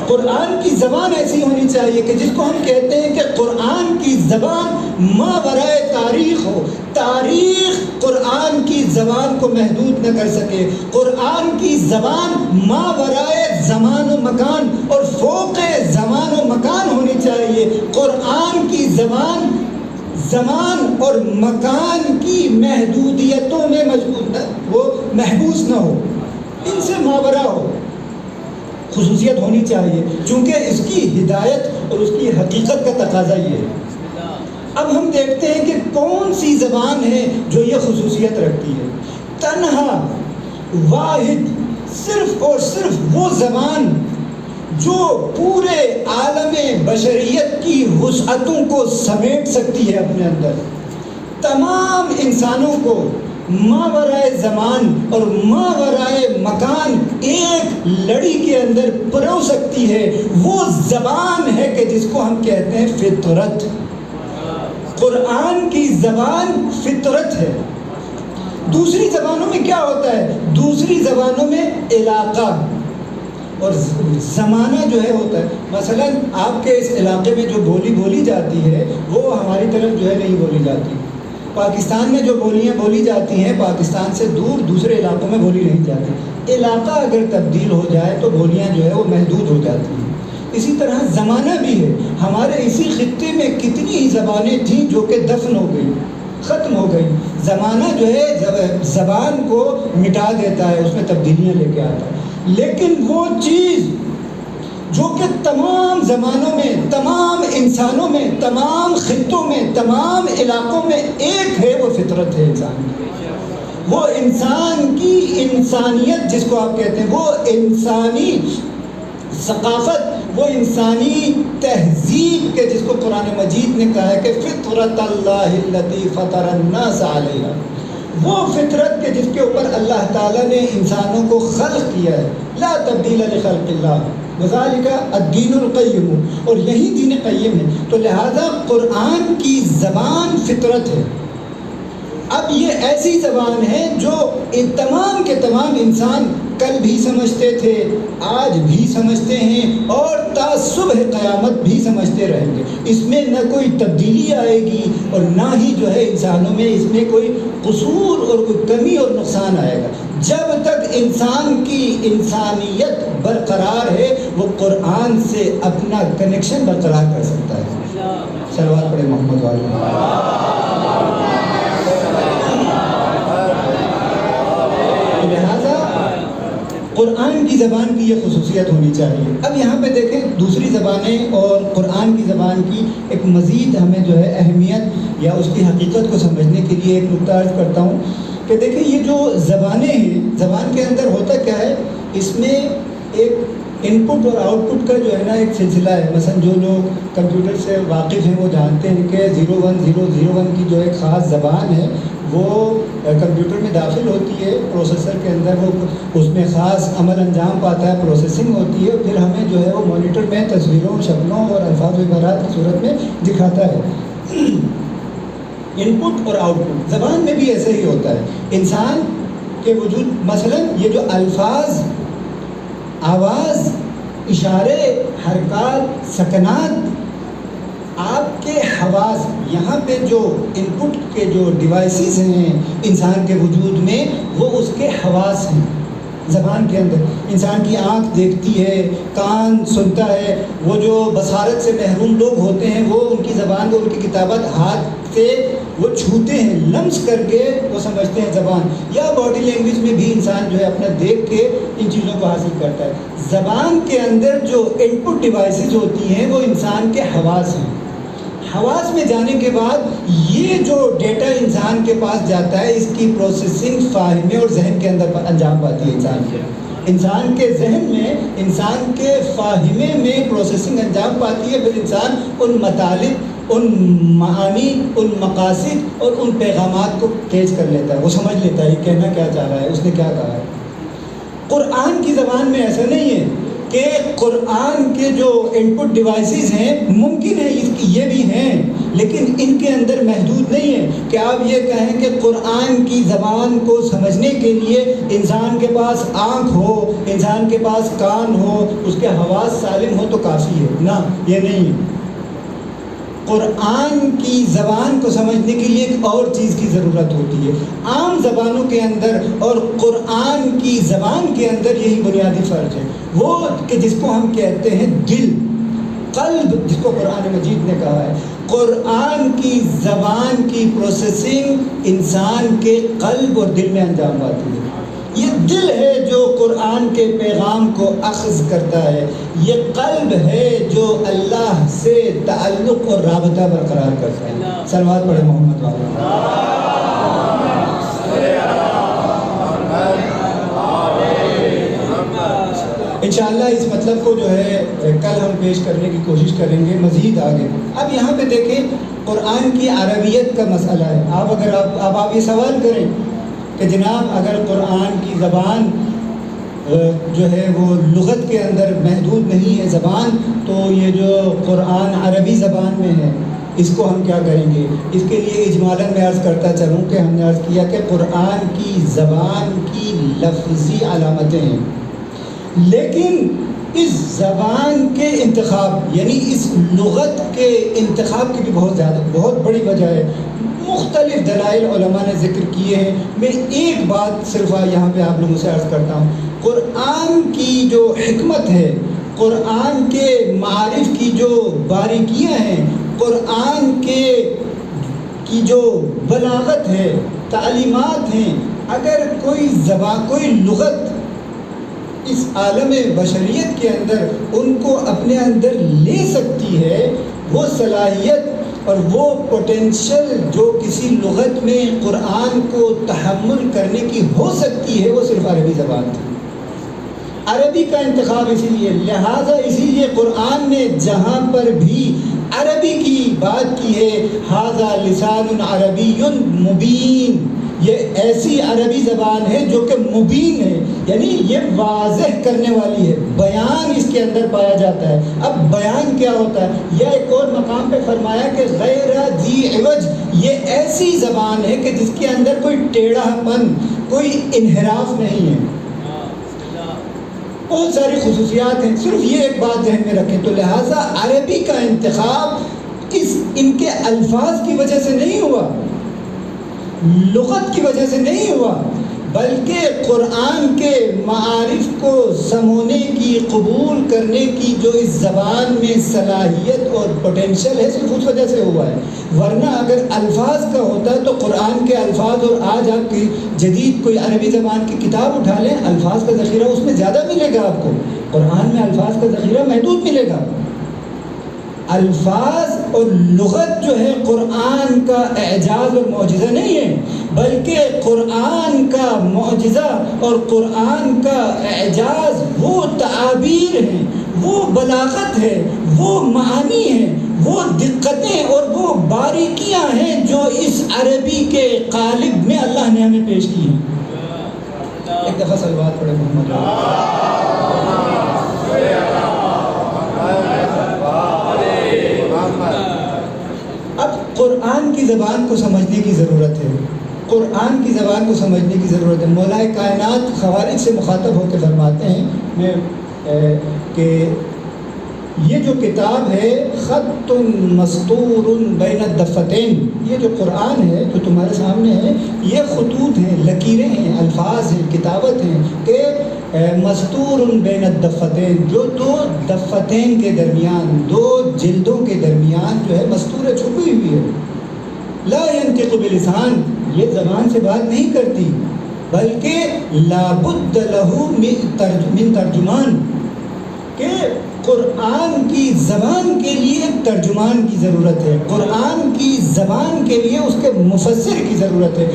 قرآن کی زبان ایسی ہونی چاہیے کہ جس کو ہم کہتے ہیں کہ قرآن کی زبان ماورائے تاریخ ہو. تاریخ قرآن کی زبان کو محدود نہ کر سکے. قرآن کی زبان ماورائے زمان و مکان اور فوق زمان و مکان ہونی چاہیے. قرآن کی زبان زمان اور مکان کی محدودیتوں میں وہ محبوس نہ ہو، ان سے ماورا ہو. خصوصیت ہونی چاہیے چونکہ اس کی ہدایت اور اس کی حقیقت کا تقاضا یہ ہے. اب ہم دیکھتے ہیں کہ کون سی زبان ہے جو یہ خصوصیت رکھتی ہے. تنہا واحد صرف اور صرف وہ زبان جو پورے عالم بشریت کی وسعتوں کو سمیٹ سکتی ہے اپنے اندر، تمام انسانوں کو ماورائے زمان اور ماورائے مکان ایک لڑی کے اندر پرو سکتی ہے، وہ زبان ہے کہ جس کو ہم کہتے ہیں فطرت. قرآن کی زبان فطرت ہے. دوسری زبانوں میں کیا ہوتا ہے؟ دوسری زبانوں میں علاقہ اور زمانہ جو ہے ہوتا ہے. مثلا آپ کے اس علاقے میں جو بولی بولی جاتی ہے وہ ہماری طرف جو ہے نہیں بولی جاتی. پاکستان میں جو بولیاں بولی جاتی ہیں پاکستان سے دور دوسرے علاقوں میں بولی نہیں جاتی. علاقہ اگر تبدیل ہو جائے تو بولیاں جو ہے وہ محدود ہو جاتی ہیں. اسی طرح زمانہ بھی ہے. ہمارے اسی خطے میں کتنی ہی زبانیں تھیں جو کہ دفن ہو گئی، ختم ہو گئی. زمانہ جو ہے زبان کو مٹا دیتا ہے، اس میں تبدیلیاں لے کے آتا ہے. لیکن وہ چیز جو کہ تمام زمانوں میں، تمام انسانوں میں، تمام خطوں میں، تمام علاقوں میں ایک ہے، وہ فطرت ہے انسان کی. وہ انسان کی انسانیت جس کو آپ کہتے ہیں، وہ انسانی ثقافت، وہ انسانی تہذیب کے جس کو قرآن مجید نے کہا ہے کہ فطرت اللہ التی فطر الناس علیہا، وہ فطرت کے جس کے اوپر اللہ تعالیٰ نے انسانوں کو خلق کیا ہے. لا تبدیل لخلق اللہ وذالک الدین القیم، اور یہی دین قیم ہے. تو لہذا قرآن کی زبان فطرت ہے. اب یہ ایسی زبان ہے جو ان تمام کے تمام انسان کل بھی سمجھتے تھے، آج بھی سمجھتے ہیں اور تا صبح قیامت بھی سمجھتے رہیں گے. اس میں نہ کوئی تبدیلی آئے گی اور نہ ہی جو ہے انسانوں میں اس میں کوئی قصور اور کوئی کمی اور نقصان آئے گا. جب تک انسان کی انسانیت برقرار ہے وہ قرآن سے اپنا کنیکشن برقرار کر سکتا ہے. صلوات پڑھیں محمد والے. لہذا قرآن کی زبان کی یہ خصوصیت ہونی چاہیے. اب یہاں پہ دیکھیں دوسری زبانیں اور قرآن کی زبان کی ایک مزید ہمیں جو ہے اہمیت یا اس کی حقیقت کو سمجھنے کے لیے ایک نقطہ عرض کرتا ہوں کہ دیکھیں یہ جو زبانیں ہیں، زبان کے اندر ہوتا کیا ہے، اس میں ایک ان پٹ اور آؤٹ پٹ کا جو ہے نا ایک سلسلہ ہے. مثلا جو لوگ کمپیوٹر سے واقف ہیں وہ جانتے ہیں کہ 01001 کی جو ایک خاص زبان ہے وہ کمپیوٹر میں داخل ہوتی ہے، پروسیسر کے اندر وہ اس میں خاص عمل انجام پاتا ہے، پروسیسنگ ہوتی ہے، پھر ہمیں جو ہے وہ مانیٹر میں تصویروں، شکلوں اور الفاظ و عبارات کی صورت میں دکھاتا ہے. ان پٹ اور آؤٹ پٹ زبان میں بھی ایسے ہی ہوتا ہے. انسان کے وجود مثلا یہ جو الفاظ، آواز، اشارے، حرکات، سکنات، آپ کے حواس، یہاں پہ جو ان پٹ کے جو ڈیوائسز ہیں انسان کے وجود میں وہ اس کے حواس ہیں. زبان کے اندر انسان کی آنکھ دیکھتی ہے، کان سنتا ہے. وہ جو بصارت سے محروم لوگ ہوتے ہیں وہ ان کی زبان کو، ان کی کتابت ہاتھ سے وہ چھوتے ہیں، لمس کر کے وہ سمجھتے ہیں زبان. یا باڈی لینگویج میں بھی انسان جو ہے اپنا دیکھ کے ان چیزوں کو حاصل کرتا ہے. زبان کے اندر جو ان پٹ ڈیوائسز ہوتی ہیں وہ انسان کے حواس ہیں. حواس میں جانے کے بعد یہ جو ڈیٹا انسان کے پاس جاتا ہے اس کی پروسیسنگ فاہمے اور ذہن کے اندر انجام پاتی ہے. انسان کے ذہن میں، انسان کے فاہمے میں پروسیسنگ انجام پاتی ہے. پھر انسان ان مطالب، ان معانی، ان مقاصد اور ان پیغامات کو کیچ کر لیتا ہے، وہ سمجھ لیتا ہے یہ کہنا کیا چاہ رہا ہے، اس نے کیا کہا ہے. قرآن کی زبان میں ایسا نہیں ہے کہ قرآن کے جو ان پٹ ڈیوائسز ہیں ممکن ہے یہ بھی ہیں لیکن ان کے اندر محدود نہیں ہے کہ آپ یہ کہیں کہ قرآن کی زبان کو سمجھنے کے لیے انسان کے پاس آنکھ ہو، انسان کے پاس کان ہو، اس کے حواس سالم ہو تو کافی ہے. نہ، یہ نہیں ہے. قرآن کی زبان کو سمجھنے کے لیے ایک اور چیز کی ضرورت ہوتی ہے. عام زبانوں کے اندر اور قرآن کی زبان کے اندر یہی بنیادی فرق ہے، وہ کہ جس کو ہم کہتے ہیں دل، قلب، جس کو قرآن مجید نے کہا ہے. قرآن کی زبان کی پروسیسنگ انسان کے قلب اور دل میں انجام پاتی ہے. یہ دل ہے جو قرآن کے پیغام کو اخذ کرتا ہے، یہ قلب ہے جو اللہ سے تعلق اور رابطہ برقرار کرتا ہے. صلوات پڑھے محمد والے. انشاءاللہ اس مطلب کو جو ہے کل ہم پیش کرنے کی کوشش کریں گے مزید آگے. اب یہاں پہ دیکھیں قرآن کی عربیت کا مسئلہ ہے. آپ یہ سوال کریں کہ جناب اگر قرآن کی زبان جو ہے وہ لغت کے اندر محدود نہیں ہے زبان، تو یہ جو قرآن عربی زبان میں ہے اس کو ہم کیا کریں گے؟ اس کے لیے اجمالاً میں عرض کرتا چلوں کہ ہم نے عرض کیا کہ قرآن کی زبان کی لفظی علامتیں ہیں، لیکن اس زبان کے انتخاب یعنی اس لغت کے انتخاب کی بھی بہت بڑی وجہ ہے. مختلف دلائل علماء نے ذکر کیے ہیں. میں ایک بات صرف یہاں پہ آپ لوگوں سے عرض کرتا ہوں. قرآن کی جو حکمت ہے، قرآن کے معارف کی جو باریکیاں ہیں، قرآن کی جو بلاغت ہے، تعلیمات ہیں، اگر کوئی زبان، کوئی لغت اس عالم بشریت کے اندر ان کو اپنے اندر لے سکتی ہے، وہ صلاحیت اور وہ پوٹینشل جو کسی لغت میں قرآن کو تحمل کرنے کی ہو سکتی ہے، وہ صرف عربی زبان تھی. عربی کا انتخاب اسی لیے، لہٰذا اسی لیے قرآن نے جہاں پر بھی عربی کی بات کی ہے، ھذا لسان عربی مبین، یہ ایسی عربی زبان ہے جو کہ مبین ہے، یعنی یہ واضح کرنے والی ہے، بیان اس کے اندر پایا جاتا ہے. اب بیان کیا ہوتا ہے؟ یا ایک اور مقام پہ فرمایا کہ غیر ذی عوج، یہ ایسی زبان ہے کہ جس کے اندر کوئی ٹیڑھا پن، کوئی انحراف نہیں ہے. بہت ساری خصوصیات ہیں، صرف یہ ایک بات ذہن میں رکھیں. تو لہٰذا عربی کا انتخاب ان کے الفاظ کی وجہ سے نہیں ہوا، لغت کی وجہ سے نہیں ہوا، بلکہ قرآن کے معارف کو سمونے کی، قبول کرنے کی جو اس زبان میں صلاحیت اور پوٹینشل ہے، صرف اس وجہ سے ہوا ہے. ورنہ اگر الفاظ کا ہوتا تو قرآن کے الفاظ، اور آج آپ کی جدید کوئی عربی زبان کی کتاب اٹھا لیں، الفاظ کا ذخیرہ اس میں زیادہ ملے گا آپ کو. قرآن میں الفاظ کا ذخیرہ محدود ملے گا. الفاظ اور لغت جو ہے قرآن کا اعجاز اور معجزہ نہیں ہے، بلکہ قرآن کا معجزہ اور قرآن کا اعجاز وہ تعابیر ہیں، وہ بلاغت ہے، وہ معانی ہیں، وہ دقتیں اور وہ باریکیاں ہیں جو اس عربی کے قالب میں اللہ نے ہمیں پیش کی ہیں. ایک دفعہ صلوات پڑھے محمد. اب قرآن کی زبان کو سمجھنے کی ضرورت ہے، قرآن کی زبان کو سمجھنے کی ضرورت ہے. مولا کائنات خوارج سے مخاطب ہو کے فرماتے ہیں کہ یہ جو کتاب ہے خط مسطور بین الدفتین، یہ جو قرآن ہے جو تمہارے سامنے ہے، یہ خطوط ہیں، لکیریں ہیں، الفاظ ہیں، کتابت ہیں کہ مستور بین الدفتین، جو دو دفتین کے درمیان، دو جلدوں کے درمیان جو ہے مستور ہے، چھپی ہوئی ہے. لا ينطق بلسان، یہ زبان سے بات نہیں کرتی، بلکہ لابد له من ترجمان، کہ قرآن کی زبان کے لیے ایک ترجمان کی ضرورت ہے، قرآن کی زبان کے لیے اس کے مفسر کی ضرورت ہے.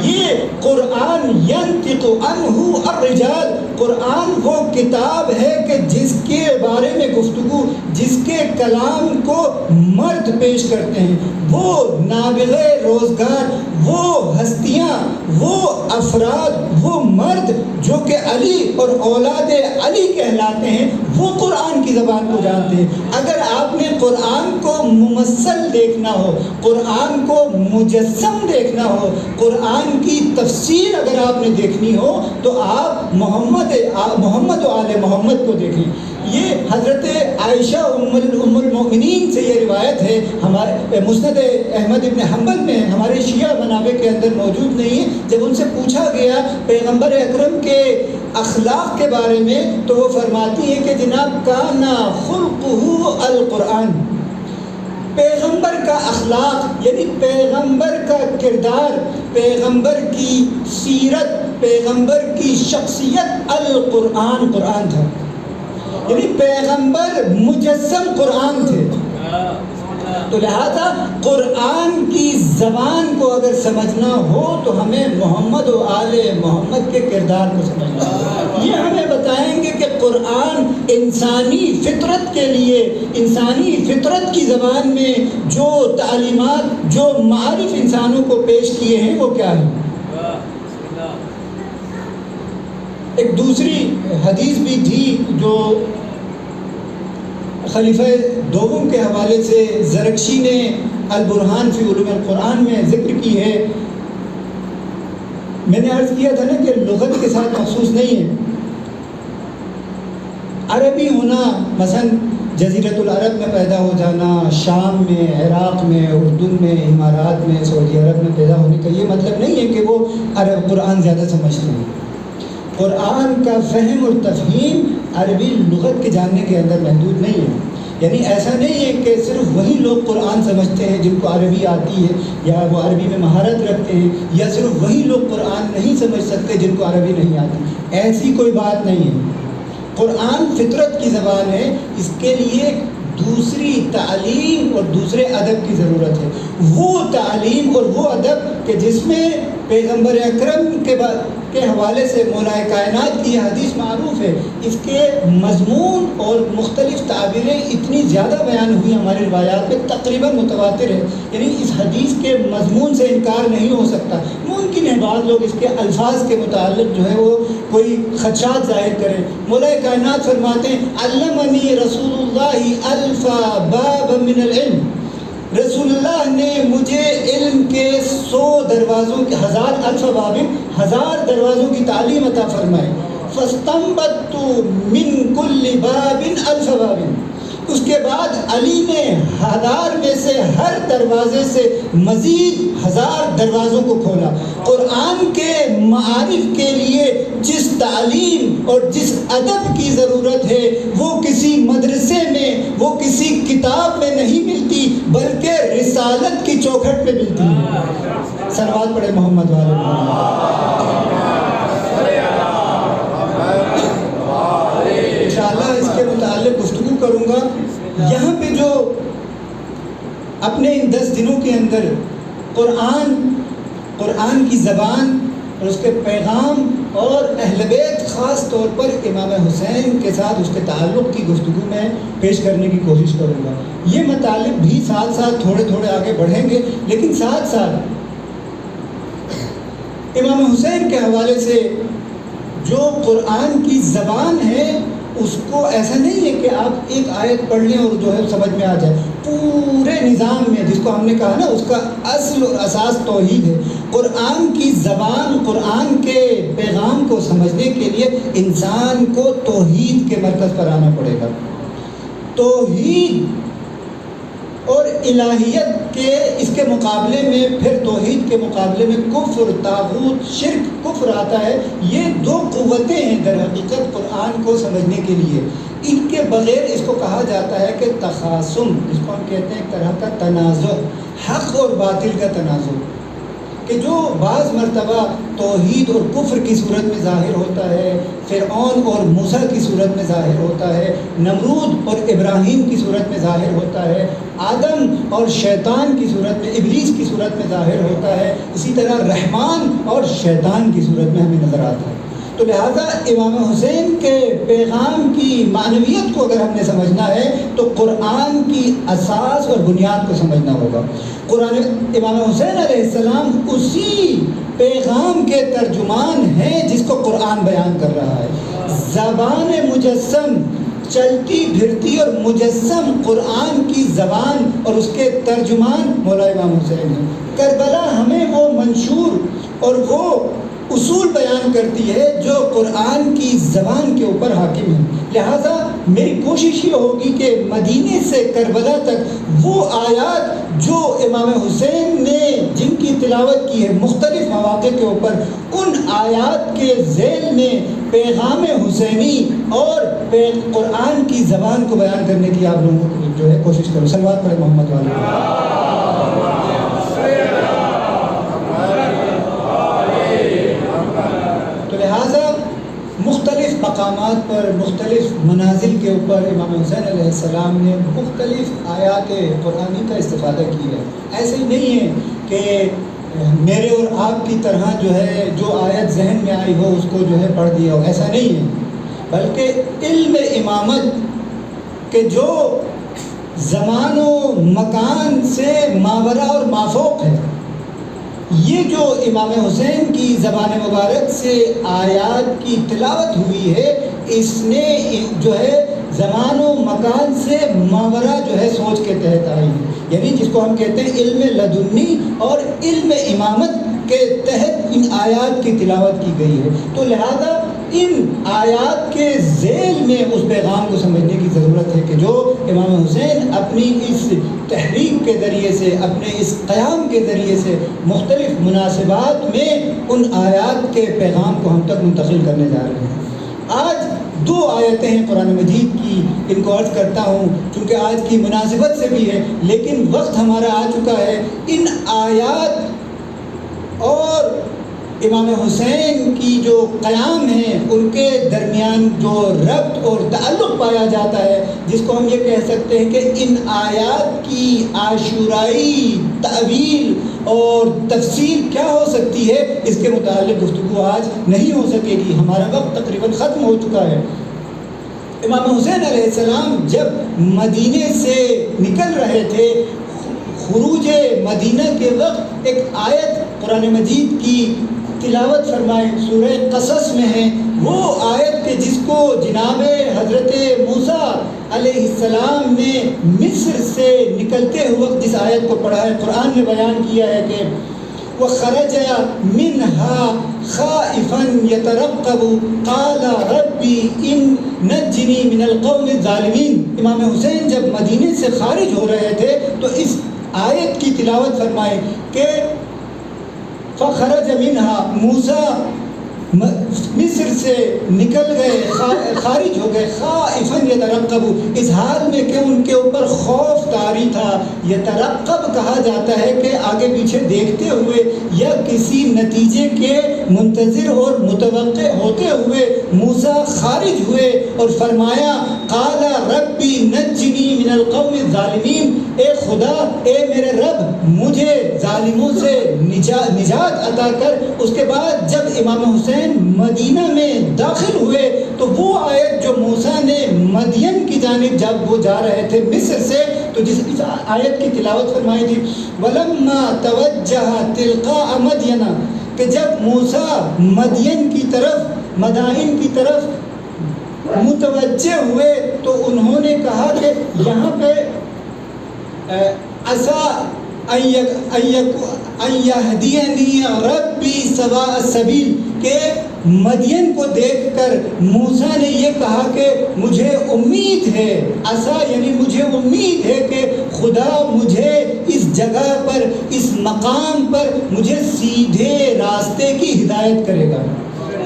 یہ قرآن ینطق عنہ الرجال، قرآن وہ کتاب ہے کہ جس کے بارے میں گفتگو، جس کے کلام کو مرد پیش کرتے ہیں، وہ نابغہ روزگار، وہ ہستیاں، وہ افراد، وہ مرد جو کہ علی اور اولاد علی کہلاتے ہیں، وہ قرآن کی زبان کو جانتے ہیں. اگر آپ نے قرآن کو ممثل دیکھنا ہو، قرآن کو مجسم دیکھنا ہو، قرآن کی تفسیر اگر آپ نے دیکھنی ہو، تو آپ محمد و آل محمد کو دیکھیں. یہ حضرت عائشہ ام المؤمنین سے یہ روایت ہے، ہمارے مسند احمد ابن حنبل میں، ہمارے شیعہ منابع کے اندر موجود نہیں ہے۔ جب ان سے پوچھا گیا پیغمبر اکرم کے اخلاق کے بارے میں تو وہ فرماتی ہیں کہ جناب کانا خلقہ القرآن، پیغمبر کا اخلاق یعنی پیغمبر کا کردار، پیغمبر کی سیرت، پیغمبر کی شخصیت القرآن، قرآن تھا، یعنی پیغمبر مجسم قرآن تھے۔ تو لہذا قرآن کی زبان کو اگر سمجھنا ہو تو ہمیں محمد و آل محمد کے کردار کو سمجھنا ہو۔ یہ ہمیں بتائیں گے کہ قرآن انسانی فطرت کے لیے، انسانی فطرت کی زبان میں جو تعلیمات، جو معارف انسانوں کو پیش کیے ہیں وہ کیا ہیں۔ ایک دوسری حدیث بھی تھی جو خلیفہ دوم کے حوالے سے زرکشی نے البرہان فی علوم القرآن میں ذکر کی ہے۔ میں نے عرض کیا تھا نا کہ لغت کے ساتھ مخصوص نہیں ہے، عربی ہونا، مثلا جزیرۃ العرب میں پیدا ہو جانا، شام میں، عراق میں، اردن میں، امارات میں، سعودی عرب میں پیدا ہونے کا یہ مطلب نہیں ہے کہ وہ عرب قرآن زیادہ سمجھتے ہیں۔ قرآن کا فہم اور تفہیم عربی لغت کے جاننے کے اندر محدود نہیں ہے، یعنی ایسا نہیں ہے کہ صرف وہی لوگ قرآن سمجھتے ہیں جن کو عربی آتی ہے یا وہ عربی میں مہارت رکھتے ہیں، یا صرف وہی لوگ قرآن نہیں سمجھ سکتے جن کو عربی نہیں آتی، ایسی کوئی بات نہیں ہے۔ قرآن فطرت کی زبان ہے، اس کے لیے دوسری تعلیم اور دوسرے ادب کی ضرورت ہے، وہ تعلیم اور وہ ادب کہ جس میں پیغمبر اکرم کے حوالے سے مولا کائنات کی یہ حدیث معروف ہے، اس کے مضمون اور مختلف تعبیریں اتنی زیادہ بیان ہوئی ہماری روایات میں، تقریباً متواتر ہے، یعنی اس حدیث کے مضمون سے انکار نہیں ہو سکتا۔ ممکن ہے بعض لوگ اس کے الفاظ کے متعلق جو ہے وہ کوئی خدشات ظاہر کریں۔ مولا کائنات فرماتے ہیں علمنی رسول اللہ الف باب من العلم، رسول اللہ نے مجھے علم کے 100 دروازوں کے، 1000 الف باب، 1000 دروازوں کی تعلیم عطا فرمائے۔ فاستنبطت من کل باب الف باب، اس کے بعد علی نے 1000 میں سے ہر دروازے سے مزید 1000 دروازوں کو کھولا۔ قرآن کے معارف کے لیے جس تعلیم اور جس ادب کی ضرورت ہے وہ کسی مدرسے میں، وہ کسی کتاب میں نہیں ملتی، بلکہ رسالت کی چوکھٹ میں ملتی ہے۔ صلوات پڑھے محمد والے انشاءاللہ اس کے متعلق گفتگو کروں گا۔ یہاں پہ جو اپنے ان 10 دنوں کے اندر قرآن کی زبان اور اس کے پیغام اور اہل بیت، خاص طور پر امام حسین کے ساتھ اس کے تعلق کی گفتگو میں پیش کرنے کی کوشش کروں گا۔ یہ مطالب بھی ساتھ ساتھ تھوڑے تھوڑے آگے بڑھیں گے، لیکن ساتھ ساتھ امام حسین کے حوالے سے جو قرآن کی زبان ہے اس کو ایسا نہیں ہے کہ آپ ایک آیت پڑھ لیں اور جو ہے سمجھ میں آ جائے، پورے نظام میں جس کو ہم نے کہا نا اس کا اصل اور اساس توحید ہے۔ قرآن کی زبان، قرآن کے پیغام کو سمجھنے کے لیے انسان کو توحید کے مرکز پر آنا پڑے گا۔ توحید اور الہیت کے اس کے مقابلے میں، پھر توحید کے مقابلے میں کفر، طاغوت، شرک، کفر آتا ہے۔ یہ 2 قوتیں ہیں در حقیقت قرآن کو سمجھنے کے لیے۔ ان کے بغیر اس کو کہا جاتا ہے کہ تخاصم، جس کو ہم کہتے ہیں ایک طرح کا تنازع، حق اور باطل کا تنازع، کہ جو بعض مرتبہ توحید اور کفر کی صورت میں ظاہر ہوتا ہے، فرعون اور موسیٰ کی صورت میں ظاہر ہوتا ہے، نمرود اور ابراہیم کی صورت میں ظاہر ہوتا ہے، آدم اور شیطان کی صورت میں، ابلیس کی صورت میں ظاہر ہوتا ہے، اسی طرح رحمان اور شیطان کی صورت میں ہمیں نظر آتا ہے۔ تو لہٰذا امام حسین کے پیغام کی معنویت کو اگر ہم نے سمجھنا ہے تو قرآن کی اساس اور بنیاد کو سمجھنا ہوگا۔ امام حسین علیہ السلام اسی پیغام کے ترجمان ہیں جس کو قرآن بیان کر رہا ہے۔ زبان مجسم، چلتی پھرتی اور مجسم قرآن کی زبان اور اس کے ترجمان مولا امام حسین ہیں۔ کربلا ہمیں وہ منشور اور وہ اصول بیان کرتی ہے جو قرآن کی زبان کے اوپر حاکم ہے۔ لہٰذا میری کوشش یہ ہوگی کہ مدینے سے کربلا تک وہ آیات جو امام حسین نے جن کی تلاوت کی ہے مختلف مواقع کے اوپر، ان آیات کے ذیل میں پیغام حسینی اور قرآن کی زبان کو بیان کرنے کی آپ لوگوں کو جو ہے کوشش کرو. صلوات پڑھیں محمد والے. تو لہٰذا مختلف مقامات پر مختلف منازل کے اوپر امام حسین علیہ السلام نے مختلف آیات قرآنی کا استفادہ کیا ہے. ایسے ہی نہیں ہے کہ میرے اور آپ کی طرح جو ہے جو آیت ذہن میں آئی ہو اس کو جو ہے پڑھ دیا ہو، ایسا نہیں ہے، بلکہ علم امامت کے جو زمان و مکان سے ماورا اور مافوق ہے، یہ جو امام حسین کی زبان مبارک سے آیات کی تلاوت ہوئی ہے، اس نے جو ہے زمان و مکان سے ماورا جو ہے سوچ کے تحت آئی ہے، یعنی جس کو ہم کہتے ہیں علم لدنی اور علم امامت کے تحت ان آیات کی تلاوت کی گئی ہے. تو لہذا ان آیات کے ذیل میں اس پیغام کو سمجھنے کی ضرورت ہے کہ جو امام حسین اپنی اس تحریک کے ذریعے سے، اپنے اس قیام کے ذریعے سے مختلف مناسبات میں ان آیات کے پیغام کو ہم تک منتقل کرنے جا رہے ہیں. آج 2 آیتیں ہیں قرآن مجید کی، ان کو عرض کرتا ہوں چونکہ آج کی مناسبت سے بھی ہے، لیکن وقت ہمارا آ چکا ہے. ان آیات اور امام حسین کی جو قیام ہیں ان کے درمیان جو ربط اور تعلق پایا جاتا ہے، جس کو ہم یہ کہہ سکتے ہیں کہ ان آیات کی عاشورائی تعویل اور تفسیر کیا ہو سکتی ہے، اس کے متعلق گفتگو آج نہیں ہو سکے گی. ہمارا وقت تقریباً ختم ہو چکا ہے. امام حسین علیہ السلام جب مدینے سے نکل رہے تھے، خروج مدینہ کے وقت ایک آیت قرآن مجید کی تلاوت فرمائے، سورہ قصص میں ہے وہ آیت کہ جس کو جناب حضرت موسیٰ علیہ السلام نے مصر سے نکلتے ہوئے جس آیت کو پڑھا ہے، قرآن نے بیان کیا ہے کہ وَخَرَجَ مِنْهَا خَائِفًا يَتَرَقَّبُ قَالَ رَبِّ إِنْ نَجِّنِي مِنَ الْقَوْمِ الظَّالِمِينَ. امام حسین جب مدینے سے خارج ہو رہے تھے تو اس آیت کی تلاوت فرمائے کہ فَخَرَجَ مِنْهَا، موسیٰ مصر سے نکل گئے، خارج ہو گئے، خائفاً یترقب، اس حال میں کہ ان کے اوپر خوف طاری تھا. یترقب کہا جاتا ہے کہ آگے پیچھے دیکھتے ہوئے یا کسی نتیجے کے منتظر اور متوقع ہوتے ہوئے موسیٰ خارج ہوئے اور فرمایا قال ربی نجنی من القوم الظالمین، اے خدا، اے میرے رب، مجھے ظالموں سے نجات عطا کر. اس کے بعد جب امام حسین مدینہ میں داخل ہوئے تو وہ آیت جو موسیٰ نے مدین کی جانب جب وہ جا رہے تھے مصر سے، تو جس آیت کی تلاوت فرمائی تھی وَلَمَّا تَوَجَّهَ تِلْقَاءَ مَدْيَنَ، کہ جب موسیٰ مدین کی طرف، مدائن کی طرف متوجہ ہوئے تو انہوں نے کہا کہ یہاں پہ عَسَىٰ أَن يَهْدِيَنِي رَبِّي سَوَاءَ السَّبِيلِ، کہ مدین کو دیکھ کر موسیٰ نے یہ کہا کہ مجھے امید ہے، عَسَىٰ یعنی مجھے امید ہے کہ خدا مجھے اس جگہ پر، اس مقام پر مجھے سیدھے راستے کی ہدایت کرے گا.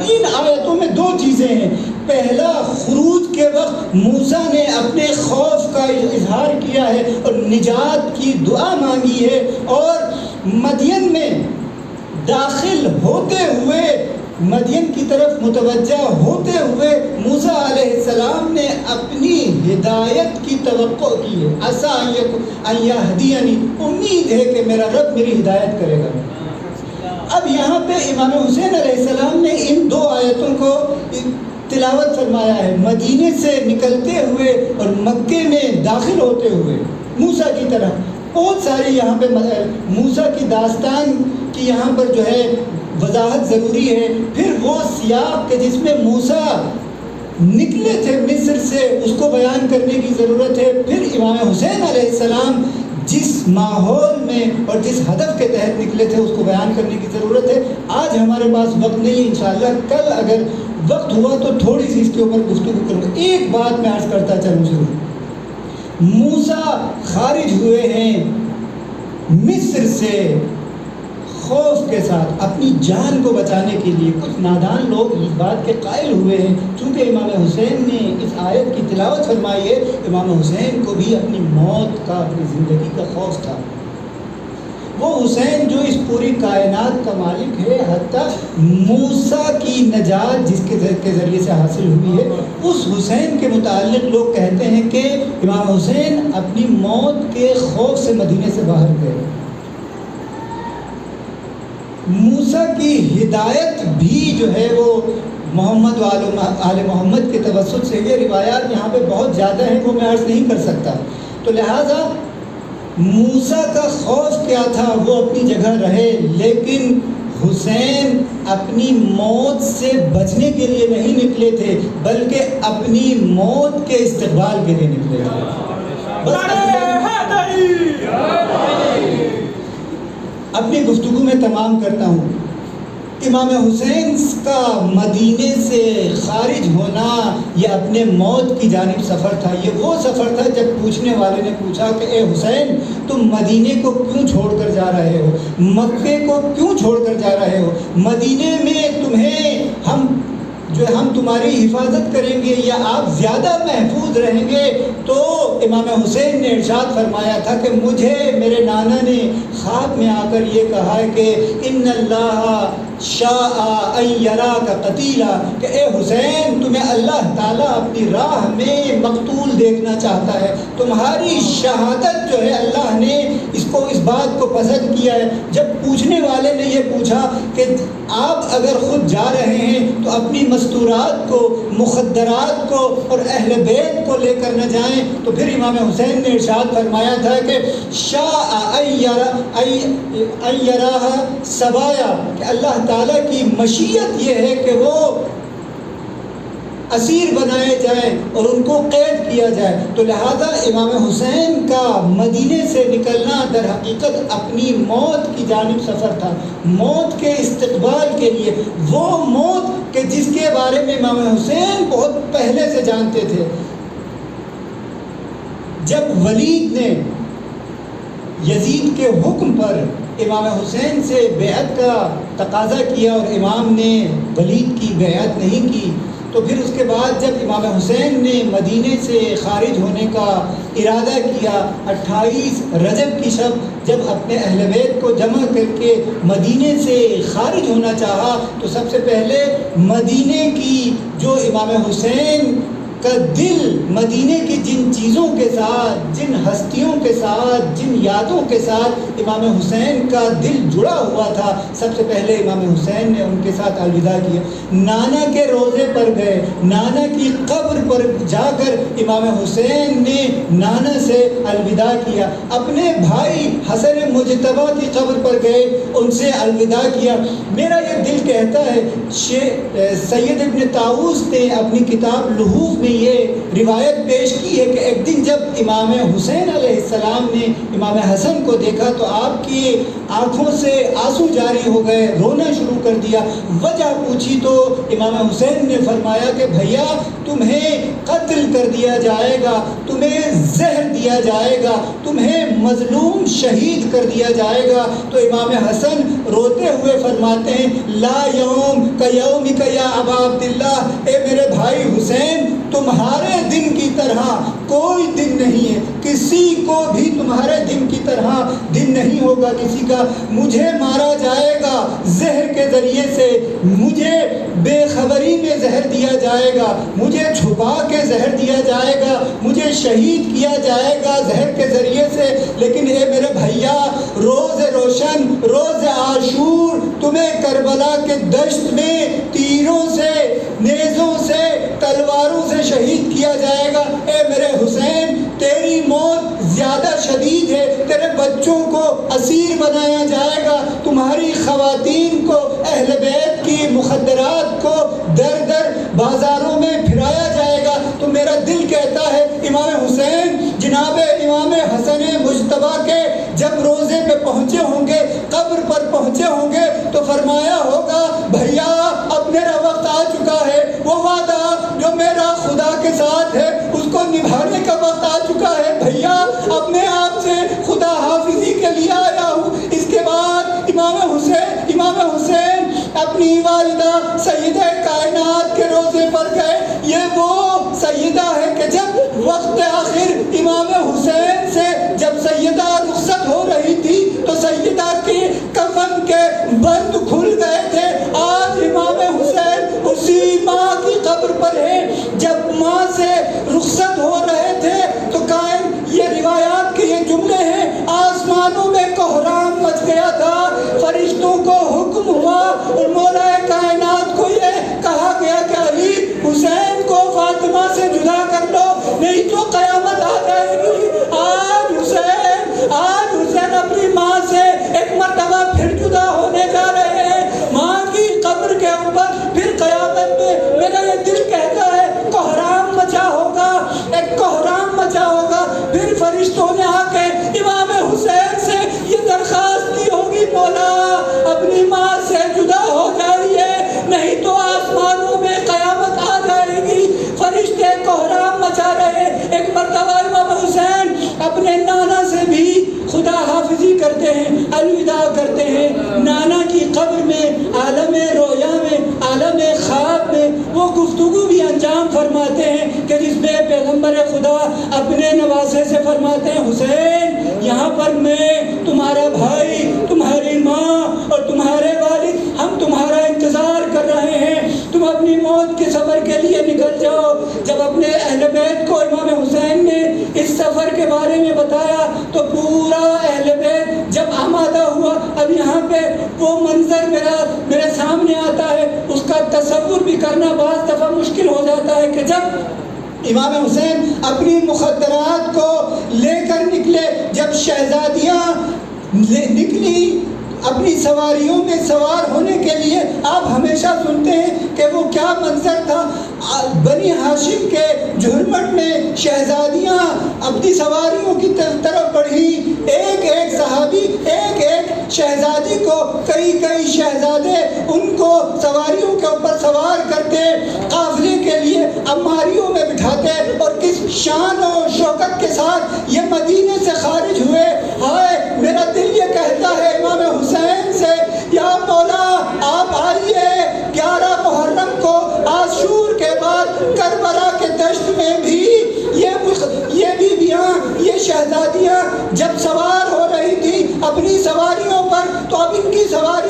ان آیتوں میں 2 چیزیں ہیں. پہلا، خروج کے وقت موسیٰ نے اپنے خوف کا اظہار کیا ہے اور نجات کی دعا مانگی ہے، اور مدین میں داخل ہوتے ہوئے، مدین کی طرف متوجہ ہوتے ہوئے موسیٰ علیہ السلام نے اپنی ہدایت کی توقع کی ہے. عَسَىٰ أَن يَهْدِيَنِي، امید ہے کہ میرا رب میری ہدایت کرے گا. اب یہاں پہ امام حسین علیہ السلام نے ان 2 آیتوں کو تلاوت فرمایا ہے، مدینے سے نکلتے ہوئے اور مکے میں داخل ہوتے ہوئے موسیٰ کی طرح. بہت ساری یہاں پہ موسیٰ کی داستان کی یہاں پر جو ہے وضاحت ضروری ہے. پھر وہ سیاق کہ جس میں موسیٰ نکلے تھے مصر سے، اس کو بیان کرنے کی ضرورت ہے. پھر امام حسین علیہ السلام جس ماحول میں اور جس ہدف کے تحت نکلے تھے اس کو بیان کرنے کی ضرورت ہے. آج ہمارے پاس وقت نہیں ہے، انشاءاللہ کل اگر وقت ہوا تو تھوڑی سی اس کے اوپر گفتگو کروں. ایک بات میں عرض کرتا چلوں ضرور. موسیٰ خارج ہوئے ہیں مصر سے خوف کے ساتھ اپنی جان کو بچانے کے لیے. کچھ نادان لوگ اس بات کے قائل ہوئے ہیں چونکہ امام حسین نے اس آیت کی تلاوت فرمائی ہے. امام حسین کو بھی اپنی موت کا اپنی زندگی کا خوف تھا. وہ حسین جو اس پوری کائنات کا مالک ہے، حتیٰ موسیٰ کی نجات جس کے ذریعے سے حاصل ہوئی ہے، اس حسین کے متعلق لوگ کہتے ہیں کہ امام حسین اپنی موت کے خوف سے مدینے سے باہر گئے. موسیٰ کی ہدایت بھی جو ہے وہ محمد و آل محمد کے توسط سے. یہ روایات یہاں پہ بہت زیادہ ہیں، وہ میں عرض نہیں کر سکتا. تو لہٰذا موسیٰ کا خوف کیا تھا وہ اپنی جگہ رہے، لیکن حسین اپنی موت سے بچنے کے لیے نہیں نکلے تھے بلکہ اپنی موت کے استقبال کے لیے نکلے تھے. اپنی گفتگو میں تمام کرتا ہوں. امام حسین کا مدینے سے خارج ہونا یہ اپنے موت کی جانب سفر تھا. یہ وہ سفر تھا جب پوچھنے والے نے پوچھا کہ اے حسین تم مدینے کو کیوں چھوڑ کر جا رہے ہو، مکے کو کیوں چھوڑ کر جا رہے ہو، مدینے میں ہم تمہاری حفاظت کریں گے یا آپ زیادہ محفوظ رہیں گے. تو امام حسین نے ارشاد فرمایا تھا کہ مجھے میرے نانا نے خواب میں آ کر یہ کہا ہے کہ ان اللہ شاء ان یراک قتیلا، کہ اے حسین تمہیں اللہ تعالیٰ اپنی راہ میں مقتول دیکھنا چاہتا ہے. تمہاری شہادت جو ہے اللہ نے اس بات کو پسند کیا ہے. جب پوچھنے والے نے یہ پوچھا کہ آپ اگر خود جا رہے ہیں تو اپنی مستورات کو، مخدرات کو اور اہل بیت کو لے کر نہ جائیں، تو پھر امام حسین نے ارشاد فرمایا تھا کہ شاء ان یراہ سبایا، کہ اللہ تعالیٰ کی مشیت یہ ہے کہ وہ اسیر بنائے جائیں اور ان کو قید کیا جائے. تو لہذا امام حسین کا مدینے سے نکلنا در حقیقت اپنی موت کی جانب سفر تھا، موت کے استقبال کے لیے. وہ موت کہ جس کے بارے میں امام حسین بہت پہلے سے جانتے تھے. جب ولید نے یزید کے حکم پر امام حسین سے بیعت کا تقاضا کیا اور امام نے ولید کی بیعت نہیں کی، تو پھر اس کے بعد جب امام حسین نے مدینے سے خارج ہونے کا ارادہ کیا، 28 رجب کی شب جب اپنے اہل بیت کو جمع کر کے مدینے سے خارج ہونا چاہا، تو سب سے پہلے مدینے کی جو امام حسین کا دل مدینے کی جن چیزوں کے ساتھ، جن ہستیوں کے ساتھ، جن یادوں کے ساتھ امام حسین کا دل جڑا ہوا تھا، سب سے پہلے امام حسین نے ان کے ساتھ الوداع کیا. نانا کے روضے پر گئے، نانا کی قبر پر جا کر امام حسین نے نانا سے الوداع کیا. اپنے بھائی حسن مجتبیٰ کی قبر پر گئے، ان سے الوداع کیا. میرا یہ دل کہتا ہے، سید ابن طاووس نے اپنی کتاب لحوف میں یہ روایت پیش کی ہے کہ ایک دن جب امام حسین علیہ السلام نے امام حسن کو دیکھا تو آپ کی آنکھوں سے آنسو جاری ہو گئے، رونا شروع کر دیا. وجہ پوچھی تو امام حسین نے فرمایا کہ بھیا تمہیں قتل کر دیا جائے گا، تمہیں زہر دیا جائے گا، تمہیں مظلوم شہید کر دیا جائے گا. تو امام حسن روتے ہوئے فرماتے ہیں لا یوم کیومک یا ابا عبداللہ، اے میرے بھائی حسین تمہارے دن کی طرح کوئی دن نہیں ہے، کسی کو بھی تمہارے دن کی طرح دن نہیں ہوگا کسی کا. مجھے مارا جائے گا زہر کے ذریعے سے، مجھے بے خبری میں زہر دیا جائے گا، مجھے چھپا کے زہر دیا جائے گا، مجھے شہید کیا جائے گا زہر کے ذریعے سے. لیکن اے میرے بھیا روز روشن، روز عاشور تمہیں کربلا کے دشت میں تیروں سے، نیزوں سے، تلواروں سے شہید کیا جائے گا. اے میرے حسین تیری موت زیادہ شدید ہے، تیرے بچوں کو اسیر بنایا جائے گا، تمہاری خواتین کو، اہل بیت کی مخدرات کو در در بازاروں میں پھرایا جائے گا. تو میرا دل کہتا ہے امام حسین جناب امام حسن مجتبیٰ کے جب روزے پہ پہنچے ہوں گے، قبر پر پہنچے ہوں گے، تو فرمایا ہوگا بھیا اب میرا وقت آ چکا ہے، ساتھ ہے اس کو نبھانے کا وقت آ چکا ہے۔ بھیا اب میں آپ سے خدا حافظی کے لیے آیا ہوں۔ اس کے بعد امام حسین اپنی والدہ سیدہ کائنات کے روزے پر گئے۔ یہ وہ سیدہ ہے کہ جب وقت آخر امام حسین سے جب سیدہ رخصت ہو رہی تھی تو سیدہ کے کفن کے بند کھل گئے تھے۔ آج امام حسین اسی ماں کی قبر پر ہے۔ جب ماں سے رخصت ہو رہے تھے تو قائم یہ روایات کے یہ جملے ہیں، آسمانوں میں کوہرام مچ گیا تھا، فرشتوں کو حکم ہوا اور مولا کائنات کو یہ کہا گیا کہ علی حسین کو فاطمہ سے جدا کر لو نہیں تو قیامت آ جائے گی۔ آج حسین اپنی ماں سے ایک مرتبہ پھر جدا ہونے جا رہے ہیں، ماں کی قبر کے اوپر پھر قیامت میں۔ میرا یہ دل کہتا ہے کوہرام مچا ہوگا، ایک کوہرام مچا ہوگا، پھر فرشتوں نے آ کے امام حسین سے یہ درخواست کی ہوگی، مولا اپنی ماں سے جدا ہو جائیے نہیں تو آسمانوں میں قیامت آ جائے گی۔ فرشتے کوہرام مچا رہے۔ ایک مرتبہ امام حسین اپنے نانا سے بھی خدا حافظی کرتے ہیں، الوداع کرتے ہیں۔ نانا کی قبر میں عالم رویا میں عالم خواب میں وہ گفتگو بھی انجام فرماتے ہیں کہ جس میں پیغمبر خدا اپنے نواسے سے فرماتے ہیں، حسین یہاں پر میں تمہارا بھائی، تمہاری ماں اور تمہارے والد ہم تمہارا انتظار کر رہے ہیں، تم اپنی موت کے سفر کے لیے نکل جاؤ۔ جب اپنے اہل بیت کو امام حسین نے اس سفر کے بارے میں بتایا تو پورا اہل بیت جب آمادہ ہوا، اب یہاں پہ وہ منظر میرے سامنے آتا ہے، اس کا تصور بھی کرنا بعض دفعہ مشکل ہو جاتا ہے کہ جب امام حسین اپنی مخدرات کو لے کر نکلے، جب شہزادیاں نکلی اپنی سواریوں میں سوار ہونے کے لیے، آپ ہمیشہ سنتے ہیں کہ وہ کیا منظر تھا۔ بنی ہاشم کے جھرمٹ میں شہزادیاں اپنی سواریوں کی طرف بڑھی، ایک ایک صحابی ایک ایک شہزادی کو، کئی شہزادے ان کو سواریوں کے اوپر سوار کرتے، قافلے کے لیے اماریوں میں بٹھاتے، اور کس شان و شوکت کے ساتھ یہ مدینے سے خارج ہوئے۔ ہائے میرا دل یہ کہتا ہے امام حسین سے، یا مولا آپ آئیے 11 محرم کو عاشور کے بعد کربلا کے دشت میں بھی یہ بیویاں، یہ شہزادیاں جب سوار ہو رہی تھی اپنی سواریوں پر، تو اب ان کی سواری